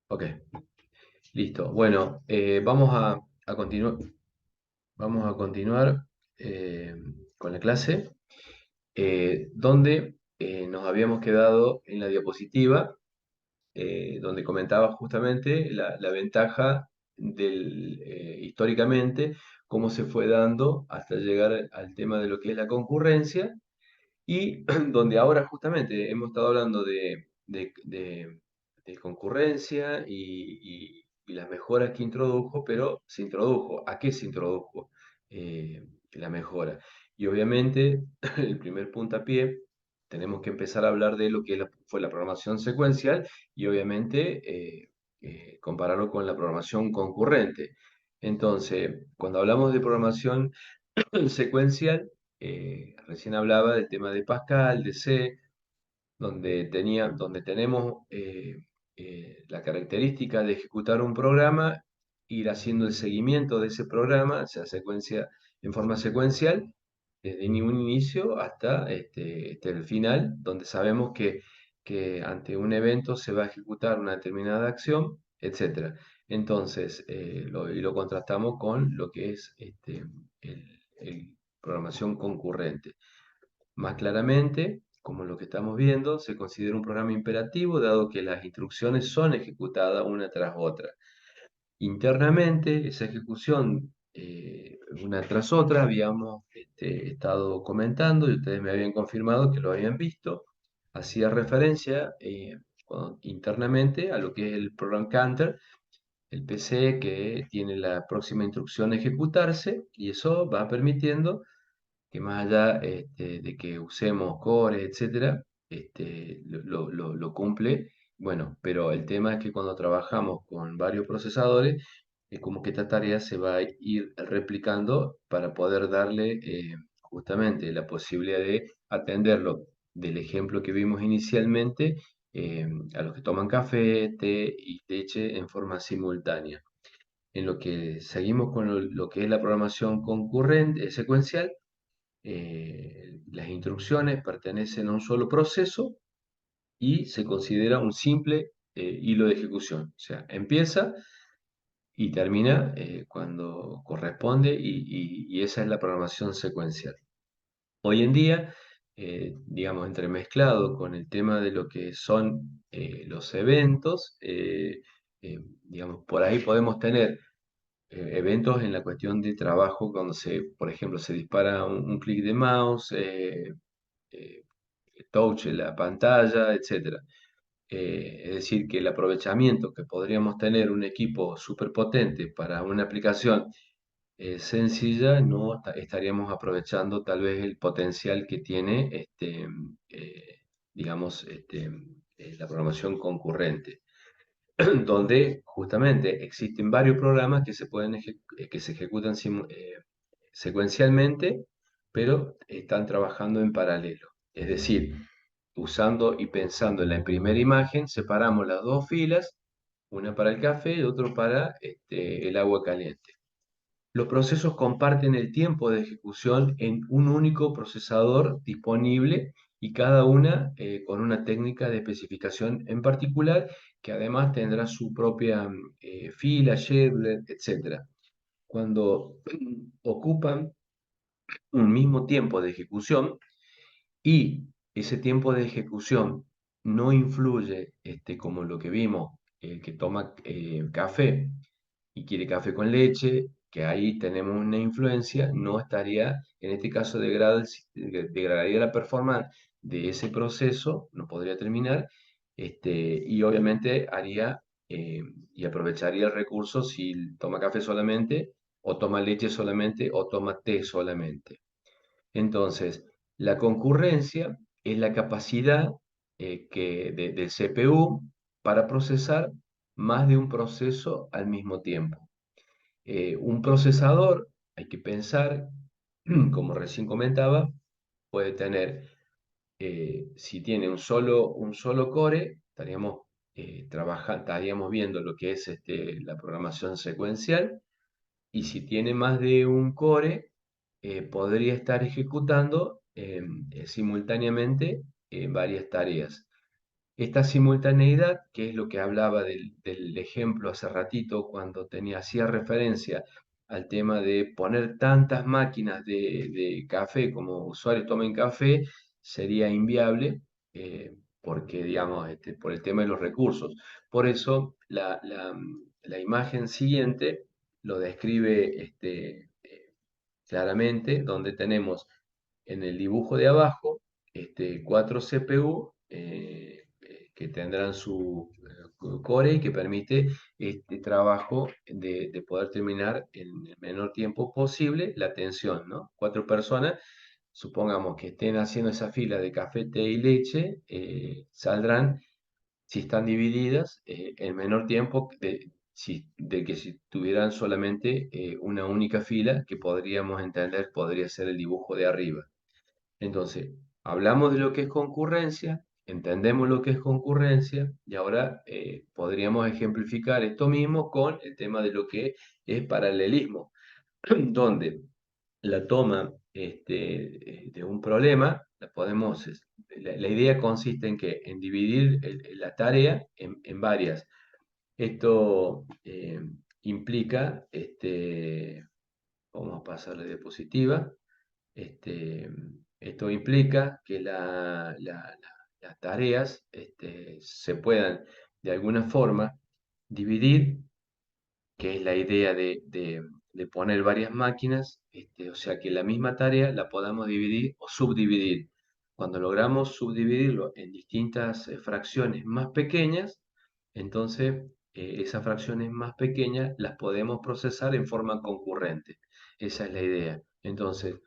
Ok, listo. Bueno, vamos a continuar eh, con la clase, donde nos habíamos quedado en la diapositiva, donde comentaba justamente la ventaja históricamente, cómo se fue dando hasta llegar al tema de lo que es la concurrencia, y donde ahora justamente hemos estado hablando de concurrencia y las mejoras que introdujo, pero se introdujo. ¿A qué se introdujo la mejora? Y obviamente, el primer puntapié, tenemos que empezar a hablar de lo que fue la programación secuencial y obviamente compararlo con la programación concurrente. Entonces, cuando hablamos de programación secuencial, recién hablaba del tema de Pascal, de C, donde tenemos la característica de ejecutar un programa, ir haciendo el seguimiento de ese programa, sea en forma secuencial, desde un inicio hasta el final, donde sabemos que ante un evento se va a ejecutar una determinada acción, etcétera. Entonces, y lo contrastamos con lo que es el programación concurrente. Más claramente, como lo que estamos viendo, se considera un programa imperativo dado que las instrucciones son ejecutadas una tras otra. Internamente, esa ejecución, una tras otra, habíamos estado comentando y ustedes me habían confirmado que lo habían visto, hacía referencia internamente a lo que es el program counter, el PC que tiene la próxima instrucción a ejecutarse, y eso va permitiendo que más allá de que usemos core, etcétera, lo cumple. Bueno, pero el tema es que cuando trabajamos con varios procesadores, es como que esta tarea se va a ir replicando para poder darle justamente la posibilidad de atenderlo del ejemplo que vimos inicialmente, eh, a los que toman café, té y leche en forma simultánea. En lo que seguimos con lo que es la programación concurrente, secuencial, las instrucciones pertenecen a un solo proceso y se considera un simple hilo de ejecución. O sea, empieza y termina cuando corresponde y esa es la programación secuencial. Hoy en día, digamos, entremezclado con el tema de lo que son los eventos, digamos, por ahí podemos tener eventos en la cuestión de trabajo cuando por ejemplo, se dispara un clic de mouse, eh, touch en la pantalla, etcétera. Es decir, que el aprovechamiento que podríamos tener un equipo súper potente para una aplicación sencilla, no estaríamos aprovechando tal vez el potencial que tiene, digamos, la programación concurrente, donde justamente existen varios programas que que se ejecutan secuencialmente, pero están trabajando en paralelo. Es decir, usando y pensando en la primera imagen, separamos las dos filas, una para el café y otro para el agua caliente. Los procesos comparten el tiempo de ejecución en un único procesador disponible y cada una con una técnica de especificación en particular que además tendrá su propia fila, scheduler, etc. Cuando ocupan un mismo tiempo de ejecución y ese tiempo de ejecución no influye, como lo que vimos, el que toma café y quiere café con leche, que ahí tenemos una influencia, no estaría, en este caso degradaría la performance de ese proceso, no podría terminar, y obviamente haría y aprovecharía el recurso si toma café solamente, o toma leche solamente, o toma té solamente. Entonces, la concurrencia es la capacidad del CPU para procesar más de un proceso al mismo tiempo. Un procesador, hay que pensar, como recién comentaba, puede tener, si tiene un solo core, estaríamos viendo lo que es la programación secuencial, y si tiene más de un core, podría estar ejecutando simultáneamente varias tareas. Esta simultaneidad, que es lo que hablaba del ejemplo hace ratito, cuando hacía referencia al tema de poner tantas máquinas de café como usuarios tomen café, sería inviable, porque, digamos, por el tema de los recursos. Por eso, la imagen siguiente lo describe claramente, donde tenemos en el dibujo de abajo, 4 CPU que tendrán su core y que permite este trabajo de poder terminar en el menor tiempo posible la atención, ¿no? 4 personas, supongamos que estén haciendo esa fila de café, té y leche, saldrán, si están divididas, en menor tiempo de que si tuvieran solamente una única fila, que podríamos entender podría ser el dibujo de arriba. Entonces, hablamos de lo que es concurrencia, entendemos lo que es concurrencia y ahora podríamos ejemplificar esto mismo con el tema de lo que es paralelismo, donde la toma de un problema, la idea consiste en que en dividir la tarea en varias. Esto implica, vamos a pasar la diapositiva. Este, Esto implica que las tareas se puedan de alguna forma dividir, que es la idea de poner varias máquinas, o sea que la misma tarea la podamos dividir o subdividir. Cuando logramos subdividirlo en distintas fracciones más pequeñas, entonces esas fracciones más pequeñas las podemos procesar en forma concurrente. Esa es la idea. Entonces,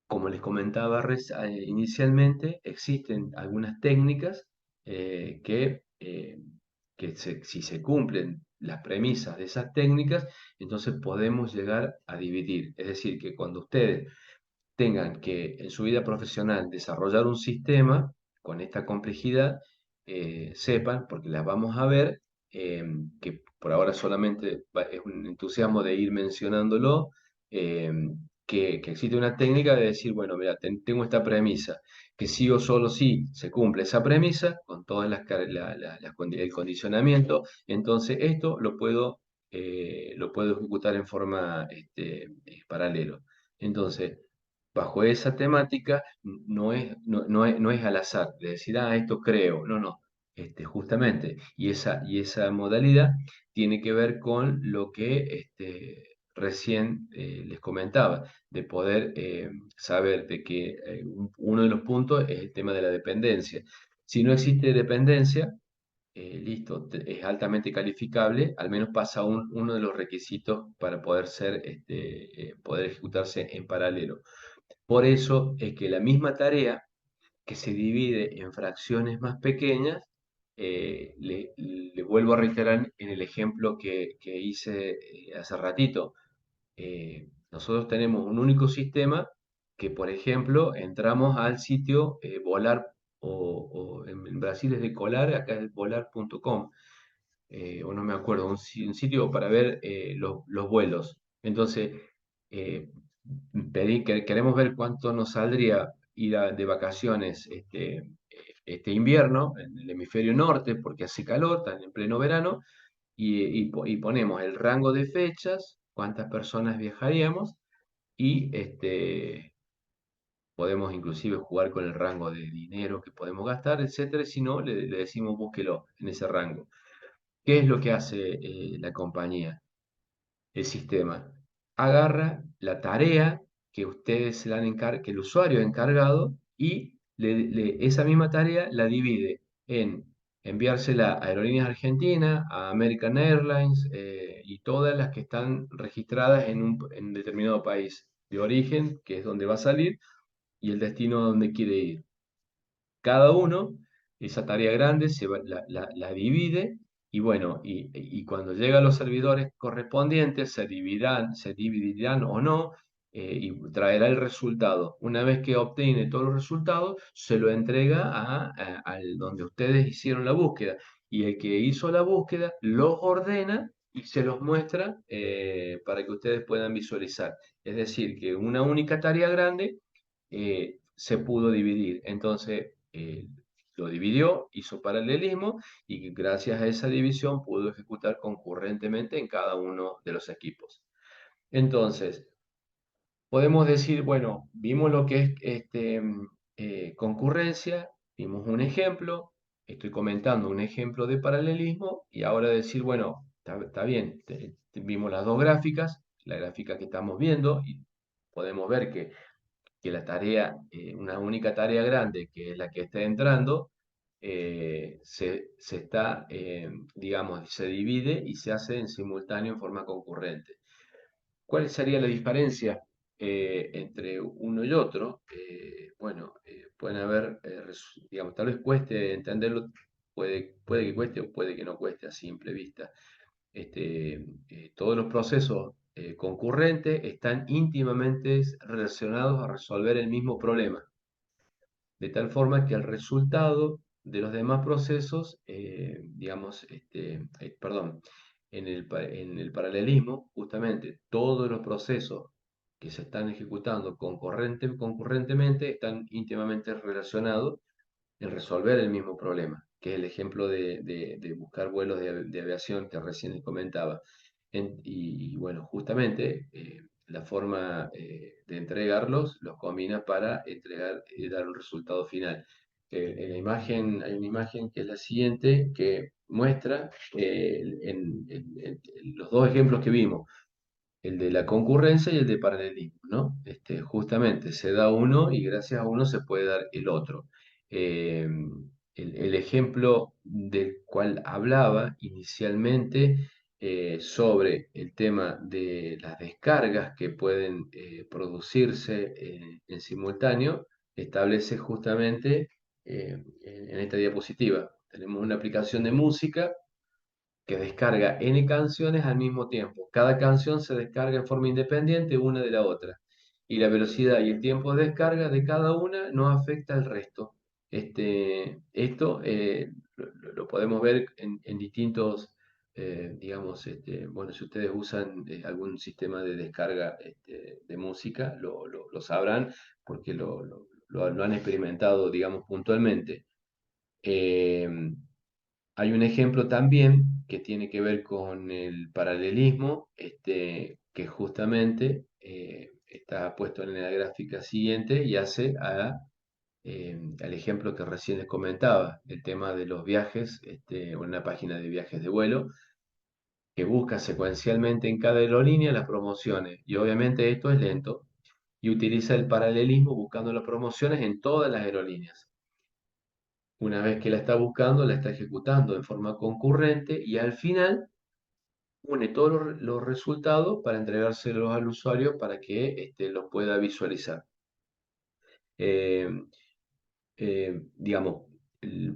como les comentaba inicialmente, existen algunas técnicas si se cumplen las premisas de esas técnicas, entonces podemos llegar a dividir. Es decir, que cuando ustedes tengan que en su vida profesional desarrollar un sistema con esta complejidad, sepan, porque las vamos a ver, que por ahora solamente es un entusiasmo de ir mencionándolo, eh, que existe una técnica de decir, bueno, mira, tengo esta premisa, que sí o solo sí se cumple esa premisa, con todas el condicionamiento, entonces esto lo puedo ejecutar en forma paralelo. Entonces, bajo esa temática no es al azar, de decir, esto creo, no, no, justamente, y esa modalidad tiene que ver con lo que recién les comentaba, de poder saber de que uno de los puntos es el tema de la dependencia. Si no existe dependencia, listo, es altamente calificable, al menos pasa uno de los requisitos para poder ejecutarse en paralelo. Por eso es que la misma tarea que se divide en fracciones más pequeñas, le vuelvo a reiterar en el ejemplo que hice hace ratito. Nosotros tenemos un único sistema que, por ejemplo, entramos al sitio Volar, o en Brasil es de Colar, acá es volar.com, o no me acuerdo, un sitio para ver los vuelos. Entonces, eh, queremos ver cuánto nos saldría ir de vacaciones este invierno en el hemisferio norte, porque hace calor, está en pleno verano, y ponemos el rango de fechas, cuántas personas viajaríamos, y podemos inclusive jugar con el rango de dinero que podemos gastar, etcétera, y si no, le decimos búsquelo en ese rango. ¿Qué es lo que hace la compañía? El sistema agarra la tarea que ustedes se la que el usuario ha encargado y esa misma tarea la divide en enviársela a Aerolíneas Argentinas, a American Airlines y todas las que están registradas en determinado país de origen, que es donde va a salir, y el destino a donde quiere ir. Cada uno, esa tarea grande, la divide y bueno, y cuando llega a los servidores correspondientes, se dividirán o no, y traerá el resultado. Una vez que obtiene todos los resultados, se lo entrega al donde ustedes hicieron la búsqueda. Y el que hizo la búsqueda los ordena y se los muestra para que ustedes puedan visualizar. Es decir, que una única tarea grande se pudo dividir. Entonces, lo dividió, hizo paralelismo y gracias a esa división pudo ejecutar concurrentemente en cada uno de los equipos. Entonces, podemos decir, bueno, vimos lo que es concurrencia, vimos un ejemplo, estoy comentando un ejemplo de paralelismo y ahora decir, bueno, está bien, vimos las dos gráficas, la gráfica que estamos viendo y podemos ver que la tarea, una única tarea grande, que es la que está entrando, se está, digamos, se divide y se hace en simultáneo en forma concurrente. ¿Cuál sería la diferencia entre uno y otro? Bueno, pueden haber, digamos, tal vez cueste entenderlo, puede que cueste o puede que no cueste a simple vista. Todos los procesos concurrentes están íntimamente relacionados a resolver el mismo problema, de tal forma que el resultado de los demás procesos, digamos, perdón, en el paralelismo, justamente todos los procesos que se están ejecutando concurrentemente están íntimamente relacionados en resolver el mismo problema, que es el ejemplo de buscar vuelos de aviación que recién les comentaba. Y bueno, justamente la forma de entregarlos los combina para entregar y dar un resultado final. En la imagen, hay una imagen que es la siguiente que muestra los dos ejemplos que vimos, el de la concurrencia y el de paralelismo, ¿no? Justamente se da uno y gracias a uno se puede dar el otro. Eh, el ejemplo del cual hablaba inicialmente sobre el tema de las descargas que pueden producirse en simultáneo, establece justamente en esta diapositiva. Tenemos una aplicación de música que descarga N canciones al mismo tiempo. Cada canción se descarga en forma independiente una de la otra. Y la velocidad y el tiempo de descarga de cada una no afecta al resto. Esto lo podemos ver en distintos, digamos, bueno, si ustedes usan algún sistema de descarga de música, lo sabrán porque lo han experimentado, digamos, puntualmente. Eh, Hay un ejemplo también que tiene que ver con el paralelismo, que justamente está puesto en la gráfica siguiente y hace al ejemplo que recién les comentaba, el tema de los viajes, una página de viajes de vuelo, que busca secuencialmente en cada aerolínea las promociones. Y obviamente esto es lento y utiliza el paralelismo buscando las promociones en todas las aerolíneas. Una vez que la está buscando, la está ejecutando de forma concurrente y al final une todos los resultados para entregárselos al usuario para que los pueda visualizar. Eh, digamos,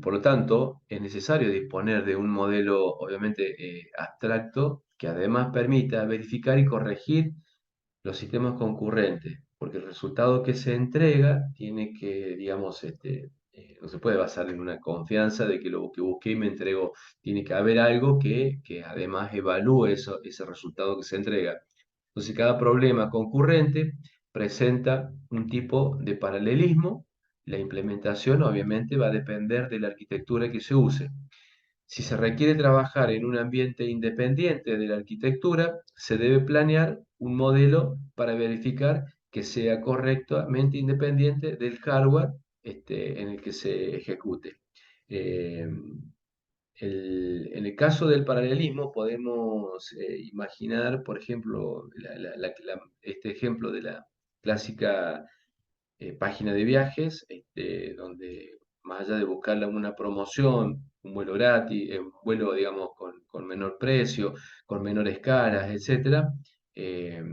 por lo tanto, es necesario disponer de un modelo, obviamente, abstracto que además permita verificar y corregir los sistemas concurrentes, porque el resultado que se entrega tiene que, digamos, no se puede basar en una confianza de que lo que busqué y me entregó. Tiene que haber algo que además evalúe ese resultado que se entrega. Entonces, cada problema concurrente presenta un tipo de paralelismo. La implementación, obviamente, va a depender de la arquitectura que se use. Si se requiere trabajar en un ambiente independiente de la arquitectura, se debe planear un modelo para verificar que sea correctamente independiente del hardware en el que se ejecute. Eh, en el caso del paralelismo podemos imaginar, por ejemplo, este ejemplo de la clásica página de viajes, donde más allá de buscar una promoción, un vuelo gratis, un vuelo, digamos, con menor precio, con menores caras, etcétera, eh,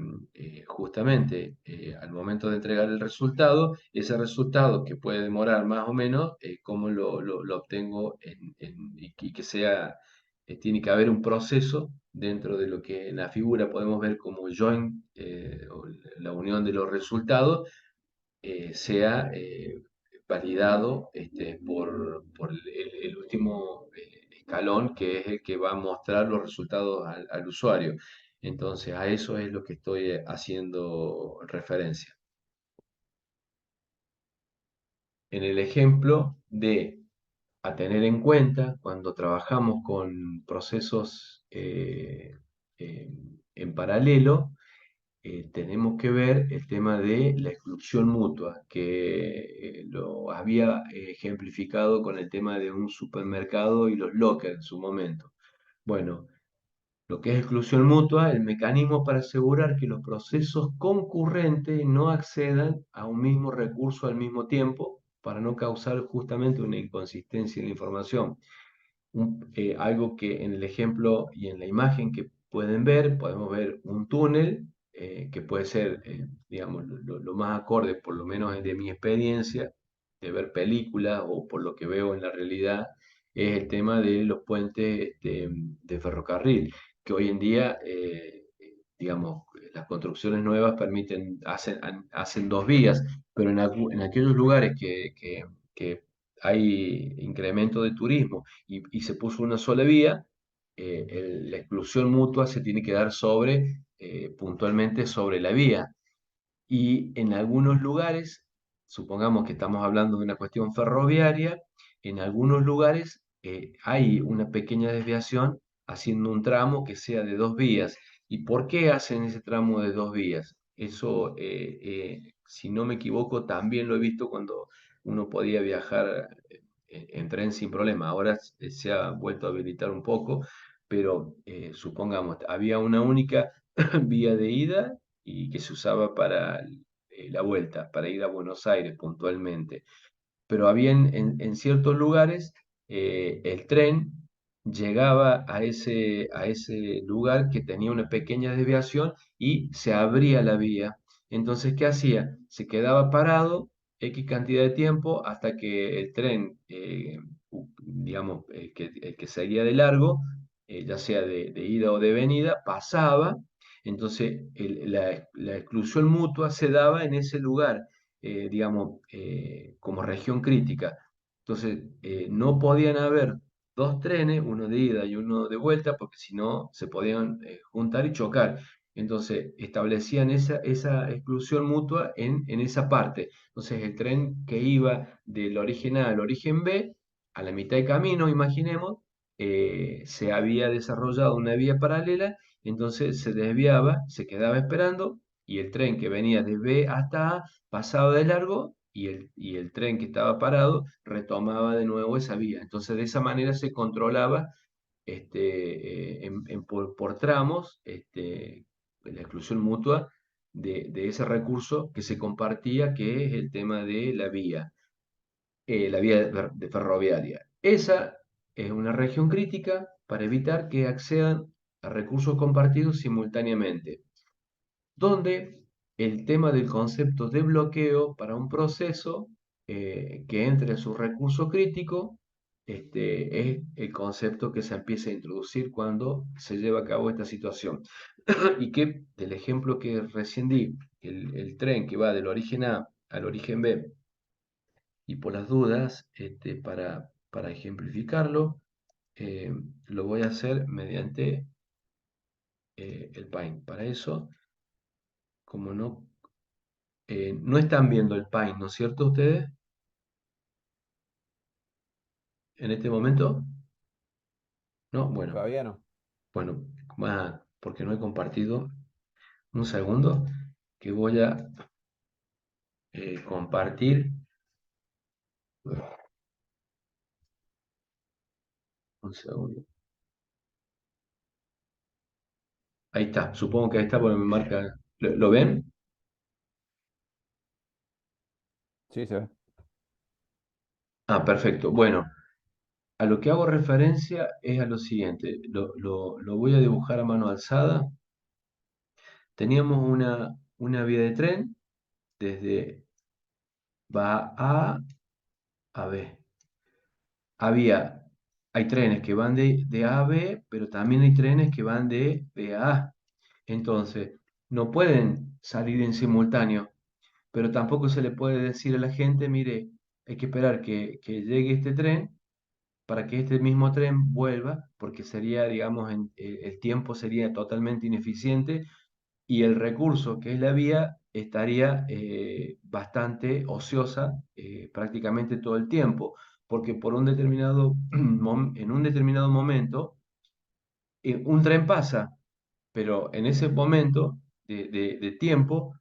justamente al momento de entregar el resultado, ese resultado que puede demorar más o menos, cómo lo obtengo y que sea, tiene que haber un proceso dentro de lo que en la figura podemos ver como join, o la unión de los resultados, sea validado por el último escalón, que es el que va a mostrar los resultados al usuario. Entonces, a eso es lo que estoy haciendo referencia. En el ejemplo de a tener en cuenta cuando trabajamos con procesos en paralelo. Tenemos que ver el tema de la exclusión mutua, que lo había ejemplificado con el tema de un supermercado y los lockers en su momento. Bueno, lo que es exclusión mutua, el mecanismo para asegurar que los procesos concurrentes no accedan a un mismo recurso al mismo tiempo para no causar justamente una inconsistencia en la información. Algo que en el ejemplo y en la imagen que pueden ver, podemos ver un túnel que puede ser, digamos, lo más acorde, por lo menos de mi experiencia, de ver películas o por lo que veo en la realidad, es el tema de los puentes de ferrocarril, que hoy en día, digamos, las construcciones nuevas hacen dos vías, pero en aquellos lugares que hay incremento de turismo y se puso una sola vía, la exclusión mutua se tiene que dar puntualmente sobre la vía. Y en algunos lugares, supongamos que estamos hablando de una cuestión ferroviaria, en algunos lugares hay una pequeña desviación haciendo un tramo que sea de dos vías. ¿Y por qué hacen ese tramo de dos vías? Eso, si no me equivoco, también lo he visto cuando uno podía viajar en tren sin problema. Ahora se ha vuelto a habilitar un poco, pero supongamos, había una única vía de ida y que se usaba para la vuelta, para ir a Buenos Aires puntualmente. Pero había en ciertos lugares el tren llegaba a ese lugar que tenía una pequeña desviación y se abría la vía. Entonces, ¿qué hacía? Se quedaba parado X cantidad de tiempo hasta que el tren, digamos, el que seguía de largo, ya sea de ida o de venida, pasaba. Entonces, la exclusión mutua se daba en ese lugar, digamos, como región crítica. Entonces, no podían haber dos trenes, uno de ida y uno de vuelta, porque si no se podían juntar y chocar. Entonces, establecían esa exclusión mutua en esa parte. Entonces, el tren que iba del origen A al origen B, a la mitad de camino, imaginemos, se había desarrollado una vía paralela, entonces se desviaba, se quedaba esperando, y el tren que venía de B hasta A pasaba de largo y el tren que estaba parado retomaba de nuevo esa vía. Entonces, de esa manera se controlaba por tramos la exclusión mutua de ese recurso que se compartía, que es el tema de la vía de ferroviaria. Esa es una región crítica para evitar que accedan a recursos compartidos simultáneamente, donde el tema del concepto de bloqueo para un proceso que entre a su recurso crítico es el concepto que se empieza a introducir cuando se lleva a cabo esta situación. Y que del ejemplo que recién di, el tren que va del origen A al origen B, y por las dudas, para ejemplificarlo, eh, lo voy a hacer mediante el Paint. Para eso, como no están viendo el Paint, ¿no es cierto ustedes? En este momento, ¿no? Bueno, Todavía no. bueno, porque no he compartido. Un segundo, que voy a compartir. Un segundo. Ahí está, supongo que ahí está porque me marca. ¿Lo ven? Sí, se ve. Ah, perfecto. Bueno, a lo que hago referencia es a lo siguiente. Lo voy a dibujar a mano alzada. Teníamos una vía de tren desde va a B. Había, hay trenes que van de A a B, pero también hay trenes que van de B a A. Entonces, no pueden salir en simultáneo, pero tampoco se le puede decir a la gente, mire, hay que esperar que llegue este tren para que este mismo tren vuelva, porque sería, digamos, el tiempo sería totalmente ineficiente y el recurso que es la vía estaría bastante ociosa prácticamente todo el tiempo. porque en un determinado momento un tren pasa, pero en ese momento de tiempo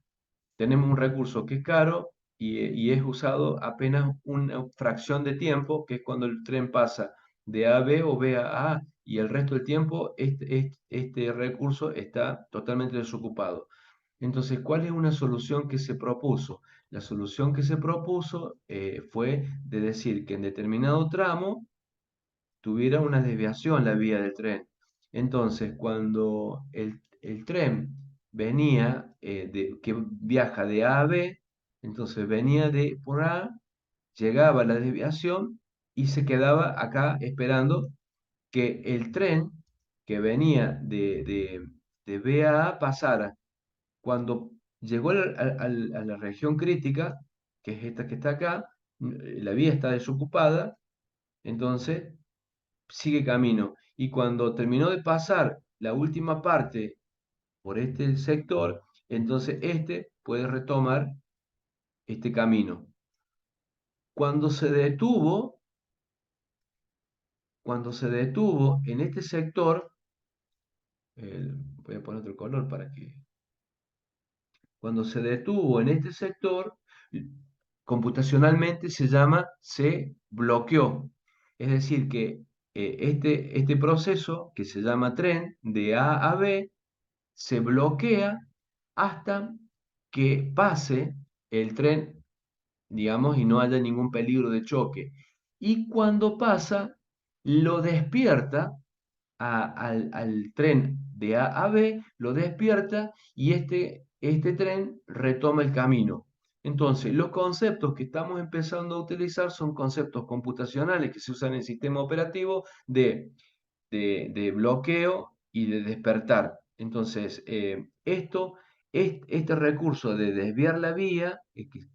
tenemos un recurso que es caro y es usado apenas una fracción de tiempo, que es cuando el tren pasa de A a B o B a A, y el resto del tiempo este recurso está totalmente desocupado. Entonces, ¿cuál es una solución que se propuso? La solución que se propuso fue de decir que en determinado tramo tuviera una desviación la vía del tren. Entonces, cuando el tren venía, que viaja de A a B, entonces venía de por A, llegaba a la desviación y se quedaba acá esperando que el tren que venía de B a A pasara. Cuando llegó a la región crítica, que es esta que está acá, la vía está desocupada, entonces sigue camino. Y cuando terminó de pasar la última parte por este sector, entonces este puede retomar este camino. Cuando se detuvo, cuando se detuvo en este sector, voy a poner otro color para que... Cuando se detuvo en este sector, computacionalmente se bloqueó. Es decir, que este proceso que se llama tren de A a B se bloquea hasta que pase el tren, digamos, y no haya ningún peligro de choque. Y cuando pasa, lo despierta al tren de A a B, lo despierta y este tren retoma el camino. Entonces, los conceptos que estamos empezando a utilizar son conceptos computacionales que se usan en el sistema operativo de bloqueo y de despertar. Entonces, este recurso de desviar la vía,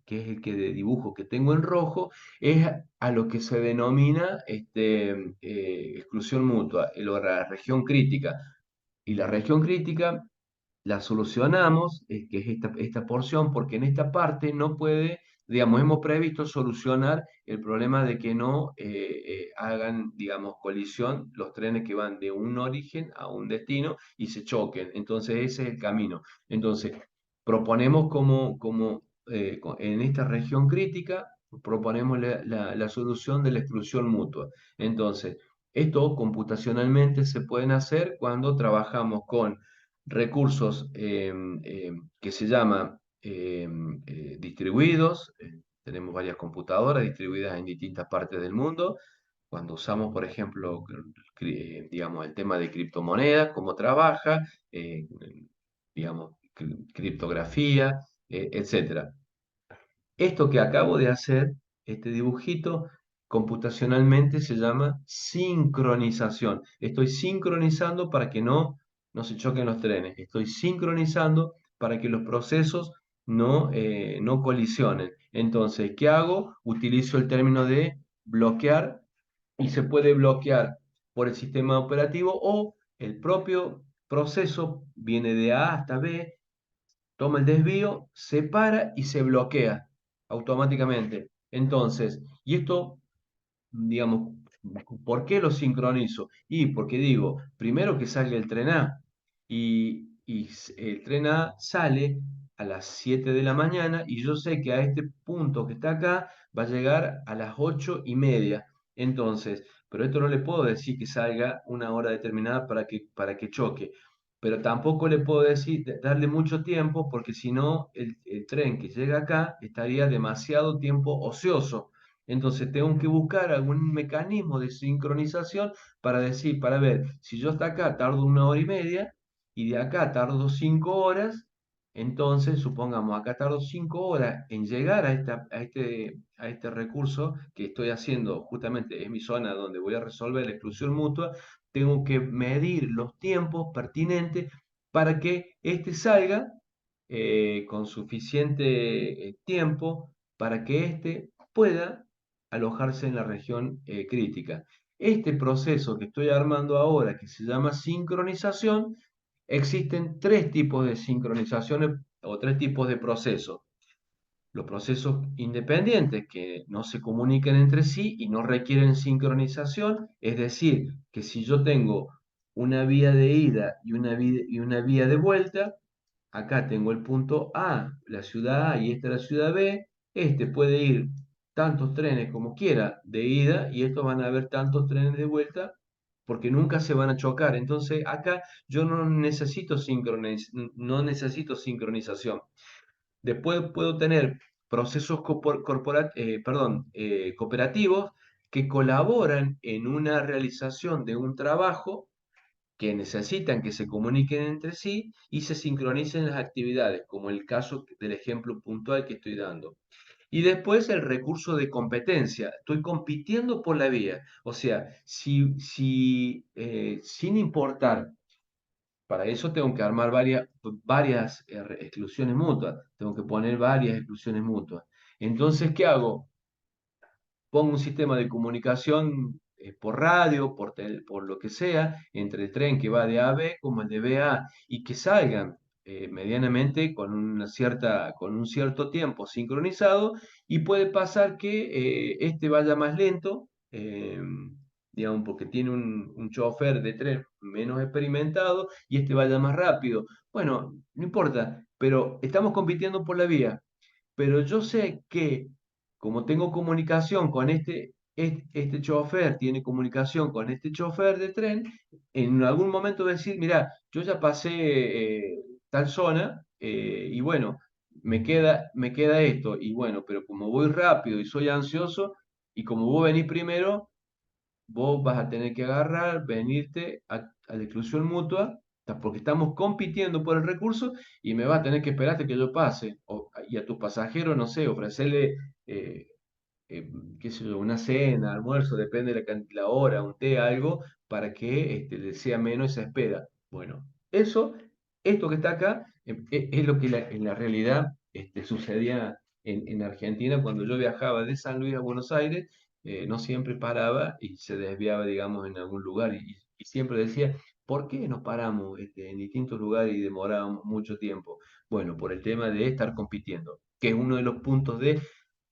que es el que de dibujo que tengo en rojo, es a lo que se denomina exclusión mutua, la región crítica. Y la región crítica la solucionamos, que es esta porción, porque en esta parte no puede, digamos, hemos previsto solucionar el problema de que no hagan, digamos, colisión los trenes que van de un origen a un destino y se choquen. Entonces, ese es el camino. Entonces, proponemos en esta región crítica, proponemos la solución de la exclusión mutua. Entonces, esto computacionalmente se pueden hacer cuando trabajamos con recursos que se llaman distribuidos. Tenemos varias computadoras distribuidas en distintas partes del mundo. Cuando usamos, por ejemplo, digamos, el tema de criptomonedas, cómo trabaja, digamos, criptografía, etcétera. Esto que acabo de hacer, este dibujito, computacionalmente se llama sincronización. Estoy sincronizando para que no se choquen los trenes. Estoy sincronizando para que los procesos no colisionen. Entonces, ¿qué hago? Utilizo el término de bloquear y se puede bloquear por el sistema operativo o el propio proceso viene de A hasta B, toma el desvío, se para y se bloquea automáticamente. Entonces, y esto, digamos, ¿por qué lo sincronizo? Y porque digo, primero que salga el tren A y el tren A sale a las 7 de la mañana y yo sé que a este punto que está acá va a llegar a las 8:30. Entonces, pero esto no le puedo decir que salga una hora determinada para que choque, pero tampoco le puedo decir, darle mucho tiempo, porque si no, el tren que llega acá estaría demasiado tiempo ocioso. Entonces tengo que buscar algún mecanismo de sincronización para decir, para ver, si yo hasta acá tardo 1 hora y media y de acá tardo 5 horas, entonces supongamos acá tardo 5 horas en llegar a este recurso que estoy haciendo, justamente es mi zona donde voy a resolver la exclusión mutua, tengo que medir los tiempos pertinentes para que éste salga con suficiente tiempo para que éste pueda alojarse en la región crítica. Este proceso que estoy armando ahora, que se llama sincronización, existen tres tipos de sincronizaciones o tres tipos de procesos. los procesos independientes que no se comunican entre sí y no requieren sincronización, es decir, que si yo tengo una vía de ida y una vía de vuelta, acá tengo el punto A, la ciudad A y esta es la ciudad B, este puede ir tantos trenes como quiera de ida y estos van a haber tantos trenes de vuelta porque nunca se van a chocar. Entonces acá yo no necesito sincronización. Después puedo tener procesos cooperativos que colaboran en una realización de un trabajo que necesitan que se comuniquen entre sí y se sincronicen las actividades, como el caso del ejemplo puntual que estoy dando. Y después el recurso de competencia. Estoy compitiendo por la vía. O sea, sin importar, para eso tengo que armar varias exclusiones mutuas. Tengo que poner varias exclusiones mutuas. Entonces, ¿qué hago? Pongo un sistema de comunicación por radio, por lo que sea, entre el tren que va de A a B como el de B a A, y que salgan medianamente con un cierto tiempo sincronizado, y puede pasar que este vaya más lento, digamos, porque tiene un chofer de tren menos experimentado, y este vaya más rápido. Bueno, no importa, pero estamos compitiendo por la vía, pero yo sé que como tengo comunicación con este chofer, tiene comunicación con este chofer de tren, en algún momento decir, mira, yo ya pasé tal zona y bueno, me queda esto, y bueno, pero como voy rápido y soy ansioso, y como vos venís primero, vos vas a tener que agarrar, venirte a la exclusión mutua, porque estamos compitiendo por el recurso y me vas a tener que esperar hasta que yo pase. Y a tus pasajeros, no sé, ofrecerle, eh, eh, qué sé yo, una cena, almuerzo, depende de la hora, un té, algo, para que le sea menos esa espera. Bueno, esto que está acá, es lo que en la realidad sucedía en Argentina cuando yo viajaba de San Luis a Buenos Aires. No siempre paraba y se desviaba, digamos, en algún lugar, y siempre decía, ¿por qué nos paramos en distintos lugares y demorábamos mucho tiempo? Bueno, por el tema de estar compitiendo, que es uno de los puntos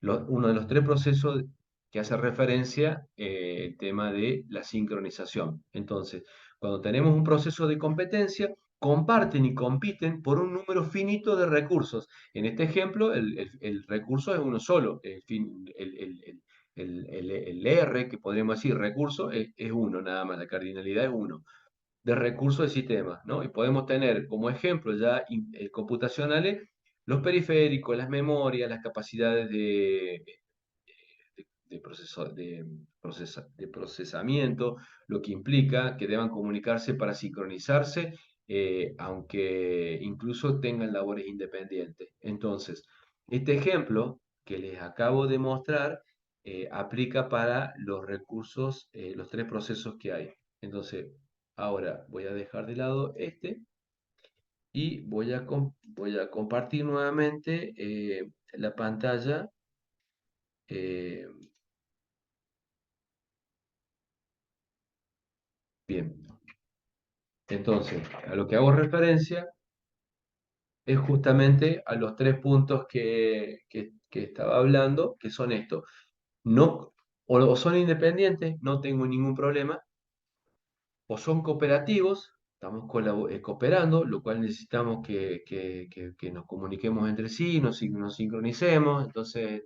uno de los tres procesos que hace referencia el tema de la sincronización. Entonces, cuando tenemos un proceso de competencia, comparten y compiten por un número finito de recursos. En este ejemplo, el recurso es uno solo. El R, que podríamos decir recurso, es uno nada más, la cardinalidad es uno de recursos del sistema, ¿no? Y podemos tener como ejemplo ya computacionales los periféricos, las memorias, las capacidades de procesamiento, lo que implica que deban comunicarse para sincronizarse, aunque incluso tengan labores independientes. Entonces, este ejemplo que les acabo de mostrar aplica para los recursos, los tres procesos que hay. Entonces, ahora voy a dejar de lado y voy a compartir nuevamente la pantalla. eh, Bien, entonces, a lo que hago referencia es justamente a los tres puntos que estaba hablando, que son estos. No, o son independientes, no tengo ningún problema, o son cooperativos, estamos cooperando, lo cual necesitamos que nos comuniquemos entre sí, nos sincronicemos, entonces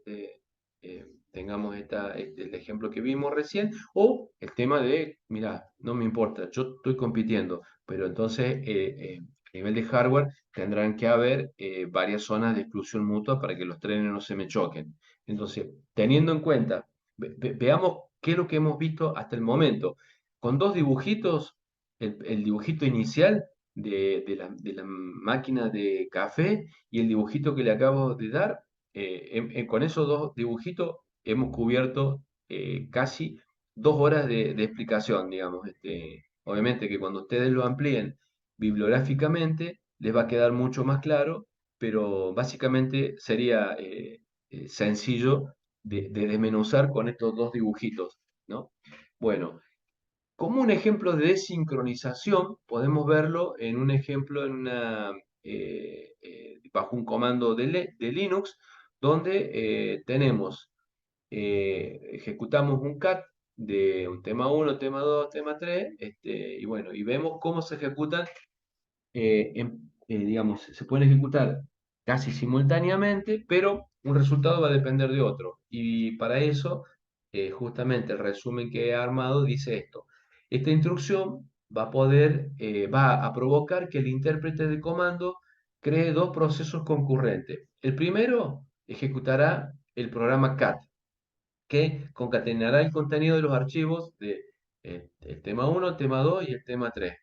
tengamos el ejemplo que vimos recién, o el tema de, mira, no me importa, yo estoy compitiendo, pero entonces a nivel de hardware tendrán que haber varias zonas de exclusión mutua para que los trenes no se me choquen. Entonces, teniendo en cuenta, veamos qué es lo que hemos visto hasta el momento con dos dibujitos, el dibujito inicial de la máquina de café y el dibujito que le acabo de dar. Con esos dos dibujitos hemos cubierto casi 2 horas de explicación, digamos. Obviamente que cuando ustedes lo amplíen bibliográficamente les va a quedar mucho más claro, pero básicamente sería sencillo de desmenuzar con estos dos dibujitos, ¿no? Bueno, como un ejemplo de desincronización, podemos verlo en un ejemplo bajo un comando de Linux, donde ejecutamos un CAT de un tema uno, tema 2, tema 3, y bueno, y vemos cómo se ejecutan digamos, se pueden ejecutar casi simultáneamente, pero un resultado va a depender de otro. Y para eso, justamente el resumen que he armado dice esto. Esta instrucción va a provocar que el intérprete de comando cree dos procesos concurrentes. El primero ejecutará el programa CAT, que concatenará el contenido de los archivos de el tema uno, el tema 2 y el tema 3.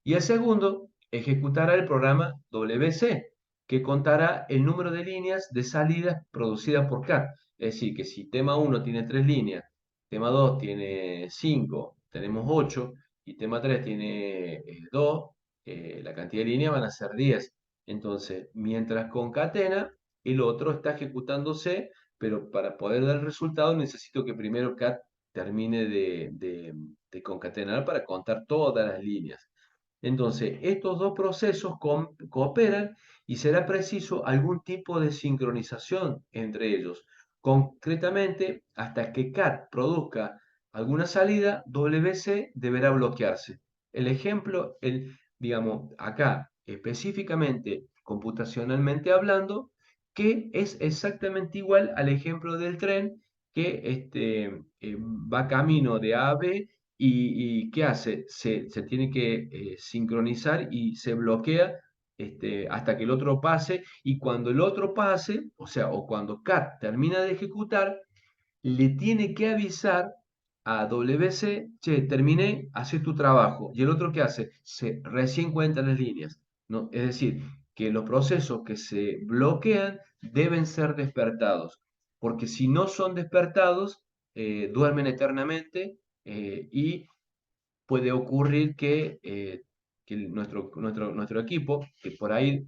Y el segundo ejecutará el programa WC, que contará el número de líneas de salidas producidas por CAT. Es decir, que si tema uno tiene 3 líneas, tema 2 tiene 5, tenemos 8, y tema 3 tiene 2, la cantidad de líneas van a ser 10. Entonces, mientras concatena, el otro está ejecutándose, pero para poder dar el resultado necesito que primero CAT termine de concatenar para contar todas las líneas. Entonces, estos dos procesos cooperan y será preciso algún tipo de sincronización entre ellos. Concretamente, hasta que CAT produzca alguna salida, WC deberá bloquearse. El ejemplo, digamos, acá específicamente, computacionalmente hablando, que es exactamente igual al ejemplo del tren que va camino de A a B y ¿qué hace? Se tiene que sincronizar y se bloquea hasta que el otro pase, y cuando el otro pase, o sea, o cuando CAT termina de ejecutar, le tiene que avisar a WC, che, terminé, hace tu trabajo. ¿Y el otro qué hace? Se recién cuenta las líneas, ¿no? Es decir, que los procesos que se bloquean deben ser despertados, porque si no son despertados, duermen eternamente, y puede ocurrir que nuestro equipo, que por ahí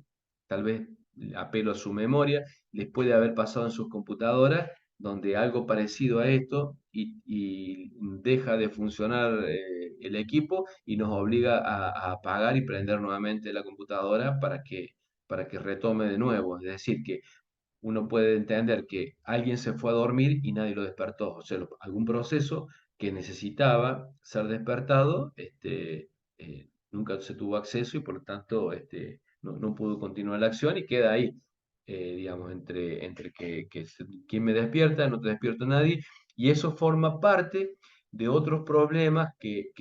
tal vez apelo a su memoria, les puede haber pasado en sus computadoras, donde algo parecido a esto y deja de funcionar el equipo y nos obliga a apagar y prender nuevamente la computadora para que retome de nuevo. Es decir, que uno puede entender que alguien se fue a dormir y nadie lo despertó, o sea, algún proceso que necesitaba ser despertado, nunca se tuvo acceso y por lo tanto no pudo continuar la acción y queda ahí, digamos, entre quién me despierta, no te despierta nadie, y eso forma parte de otros problemas que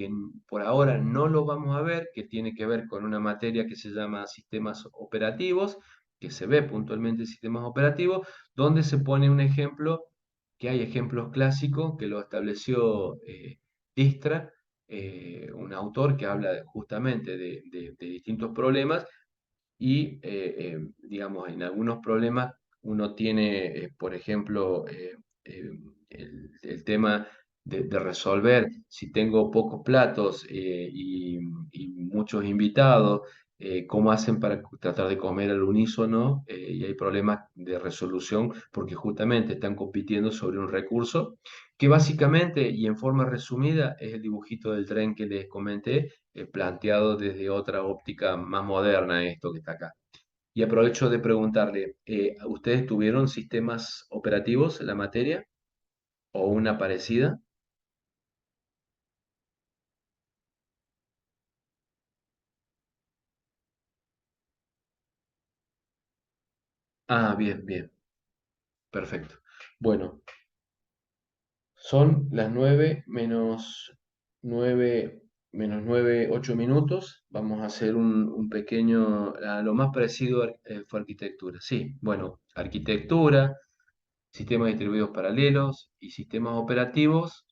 por ahora no lo vamos a ver, que tiene que ver con una materia que se llama sistemas operativos, que se ve puntualmente en sistemas operativos, donde se pone un ejemplo, que hay ejemplos clásicos que lo estableció Dijkstra, un autor que habla justamente de distintos problemas y, digamos, en algunos problemas uno tiene, por ejemplo, el tema de resolver si tengo pocos platos y muchos invitados, cómo hacen para tratar de comer al unísono, y hay problemas de resolución porque justamente están compitiendo sobre un recurso que básicamente y en forma resumida es el dibujito del tren que les comenté, planteado desde otra óptica más moderna, esto que está acá. Y aprovecho de preguntarle, ¿ustedes tuvieron sistemas operativos en la materia o una parecida? Ah, bien, bien, perfecto. Bueno, son las 9 menos 9 8 minutos. Vamos a hacer un pequeño, lo más parecido fue arquitectura. Sí, bueno, arquitectura, sistemas distribuidos paralelos y sistemas operativos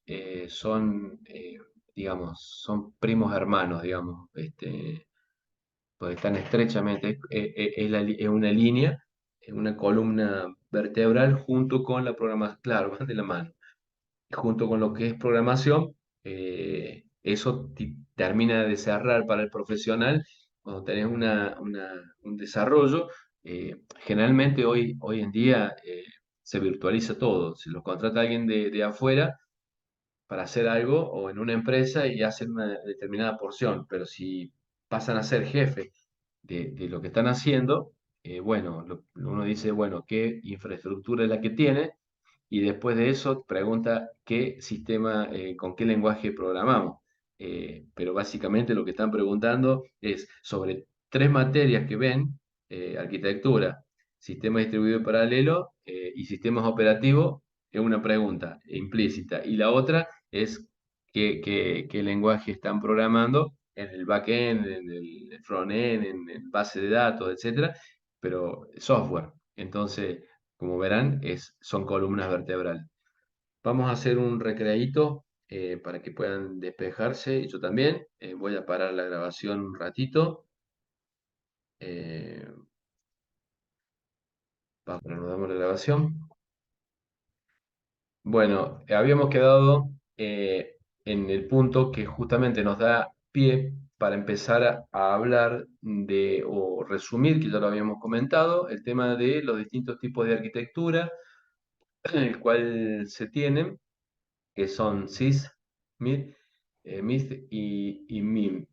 digamos, son primos hermanos, digamos, pues están estrechamente, es una línea, una columna vertebral junto con la programación, claro, van de la mano, junto con lo que es programación, eso termina de cerrar para el profesional cuando tenés un desarrollo. Generalmente hoy en día se virtualiza todo, si lo contrata alguien de afuera para hacer algo o en una empresa y hacen una determinada porción, pero si pasan a ser jefe de lo que están haciendo, bueno, uno dice, bueno, ¿qué infraestructura es la que tiene? Y después de eso pregunta qué sistema, con qué lenguaje programamos. Pero básicamente lo que están preguntando es sobre tres materias que ven: arquitectura, sistema distribuido paralelo, y sistemas operativos. Es una pregunta implícita. Y la otra es qué lenguaje están programando en el backend, en el frontend, en base de datos, etcétera, pero software. Entonces, como verán, son columnas vertebrales. Vamos a hacer un recreíto para que puedan despejarse. Yo también voy a parar la grabación un ratito. Eh, reanudamos la grabación. Bueno, habíamos quedado en el punto que justamente nos da pie para empezar a hablar de, o resumir, que ya lo habíamos comentado, el tema de los distintos tipos de arquitectura, el cual se tienen, que son SIS, MIT, MIST y MIM.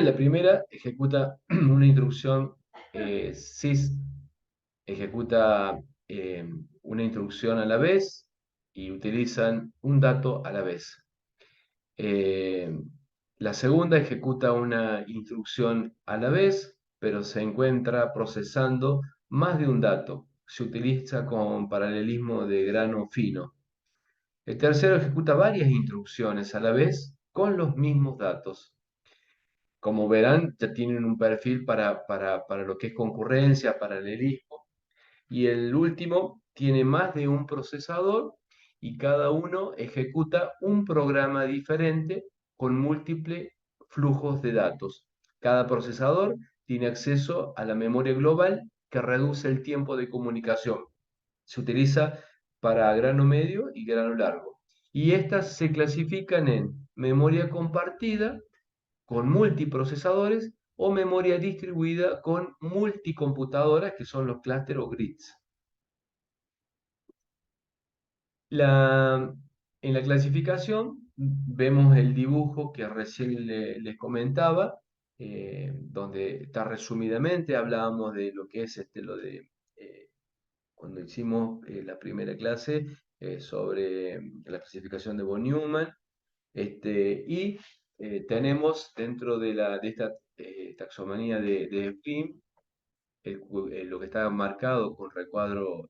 La primera ejecuta una instrucción, SIS ejecuta eh, una instrucción a la vez y utilizan un dato a la vez. Eh, la segunda ejecuta una instrucción a la vez, pero se encuentra procesando más de un dato. Se utiliza con paralelismo de grano fino. El tercero ejecuta varias instrucciones a la vez con los mismos datos. Como verán, ya tienen un perfil para lo que es concurrencia, paralelismo. Y el último tiene más de un procesador y cada uno ejecuta un programa diferente con múltiples flujos de datos. Cada procesador tiene acceso a la memoria global que reduce el tiempo de comunicación. Se utiliza para grano medio y grano largo. Y estas se clasifican en memoria compartida con multiprocesadores o memoria distribuida con multicomputadoras, que son los clústeres o grids. La, en la clasificación vemos el dibujo que recién les comentaba, donde está resumidamente, hablábamos de lo que es lo de cuando hicimos la primera clase sobre la clasificación de von Neumann. Y tenemos dentro de esta taxonomía de FIM lo que está marcado con recuadro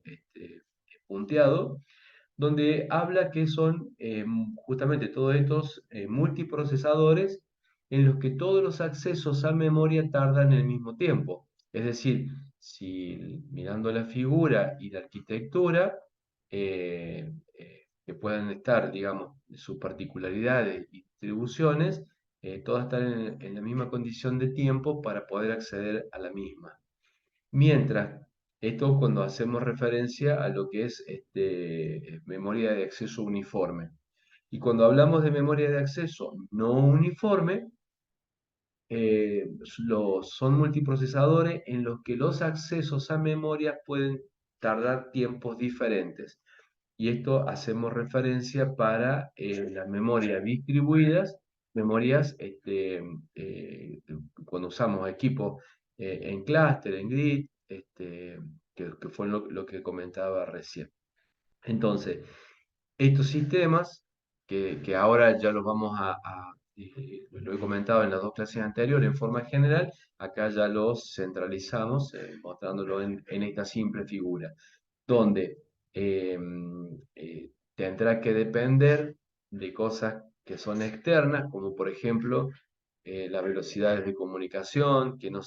punteado, donde habla que son justamente todos estos multiprocesadores en los que todos los accesos a memoria tardan el mismo tiempo. Es decir, si mirando la figura y la arquitectura, que puedan estar, digamos, sus particularidades y distribuciones, todas están en la misma condición de tiempo para poder acceder a la misma. Mientras, esto cuando hacemos referencia a lo que es memoria de acceso uniforme. Y cuando hablamos de memoria de acceso no uniforme, son multiprocesadores en los que los accesos a memoria pueden tardar tiempos diferentes. Y esto hacemos referencia para las memorias distribuidas, memorias cuando usamos equipos en clúster, en grid, que fue lo que comentaba recién. Entonces, estos sistemas, que ahora ya los vamos lo he comentado en las dos clases anteriores en forma general, acá ya los centralizamos, mostrándolo en esta simple figura donde eh, tendrá que depender de cosas que son externas, como por ejemplo las velocidades de comunicación, que no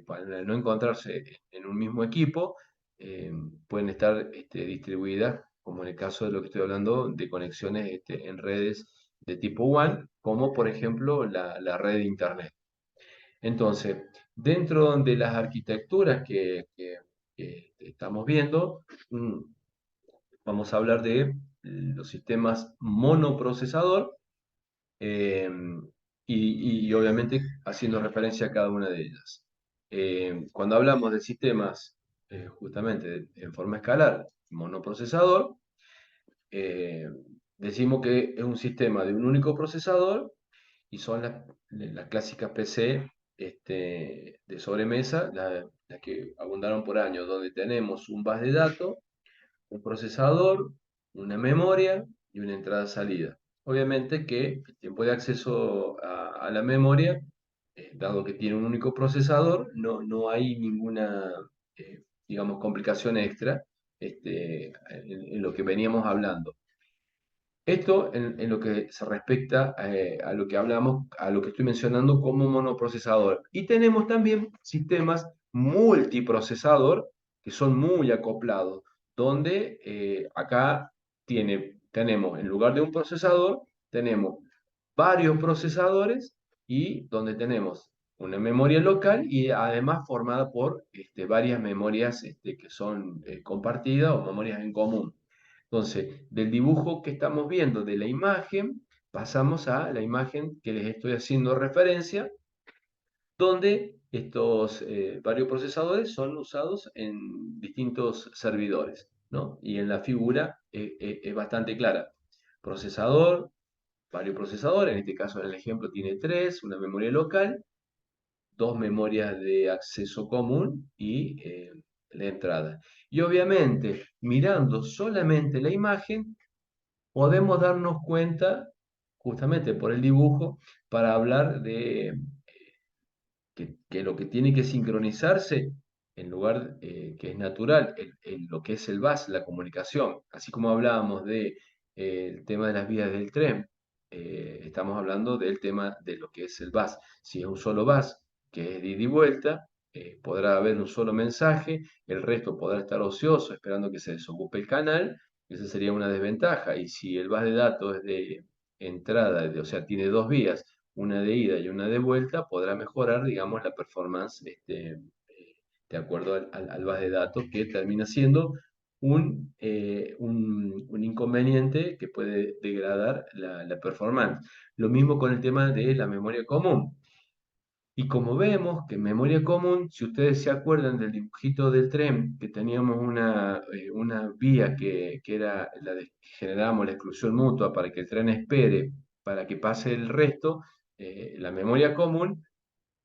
para no encontrarse en un mismo equipo, eh, pueden estar distribuidas, como en el caso de lo que estoy hablando, de conexiones en redes de tipo WAN, como por ejemplo la red de Internet. Entonces, dentro de las arquitecturas que estamos viendo, vamos a hablar de los sistemas monoprocesador, eh, y obviamente haciendo referencia a cada una de ellas. Cuando hablamos de sistemas justamente en forma escalar, monoprocesador, eh, decimos que es un sistema de un único procesador y son las clásicas PC de sobremesa, las que abundaron por años, donde tenemos un bus de datos, un procesador, una memoria y una entrada-salida. Obviamente que el tiempo de acceso a la memoria, dado que tiene un único procesador, no hay ninguna, digamos, complicación extra en lo que veníamos hablando. Esto en lo que se respecta a lo que hablamos, a lo que estoy mencionando como monoprocesador. Y tenemos también sistemas multiprocesador que son muy acoplados, donde acá tenemos, en lugar de un procesador, tenemos varios procesadores y donde tenemos una memoria local y además formada por varias memorias que son compartidas o memorias en común. Entonces, del dibujo que estamos viendo de la imagen, pasamos a la imagen que les estoy haciendo referencia, donde estos varios procesadores son usados en distintos servidores, ¿no? Y en la figura es bastante clara. Procesador, varios procesadores, en este caso en el ejemplo tiene tres, una memoria local, dos memorias de acceso común y la entrada. Y obviamente, mirando solamente la imagen, podemos darnos cuenta, justamente por el dibujo, para hablar de que lo que tiene que sincronizarse, en lugar que es natural, lo que es el bus, la comunicación, así como hablábamos de, el tema de las vías del tren, estamos hablando del tema de lo que es el bus. Si es un solo bus, que es de ida y vuelta, podrá haber un solo mensaje, el resto podrá estar ocioso esperando que se desocupe el canal, esa sería una desventaja. Y si el bus de datos es de entrada, o sea, tiene dos vías, una de ida y una de vuelta, podrá mejorar, digamos, la performance de acuerdo al bus de datos, que termina siendo un inconveniente que puede degradar la performance. Lo mismo con el tema de la memoria común. Y como vemos que en memoria común, si ustedes se acuerdan del dibujito del tren, que teníamos una vía que era la de que generábamos la exclusión mutua para que el tren espere, para que pase el resto, la memoria común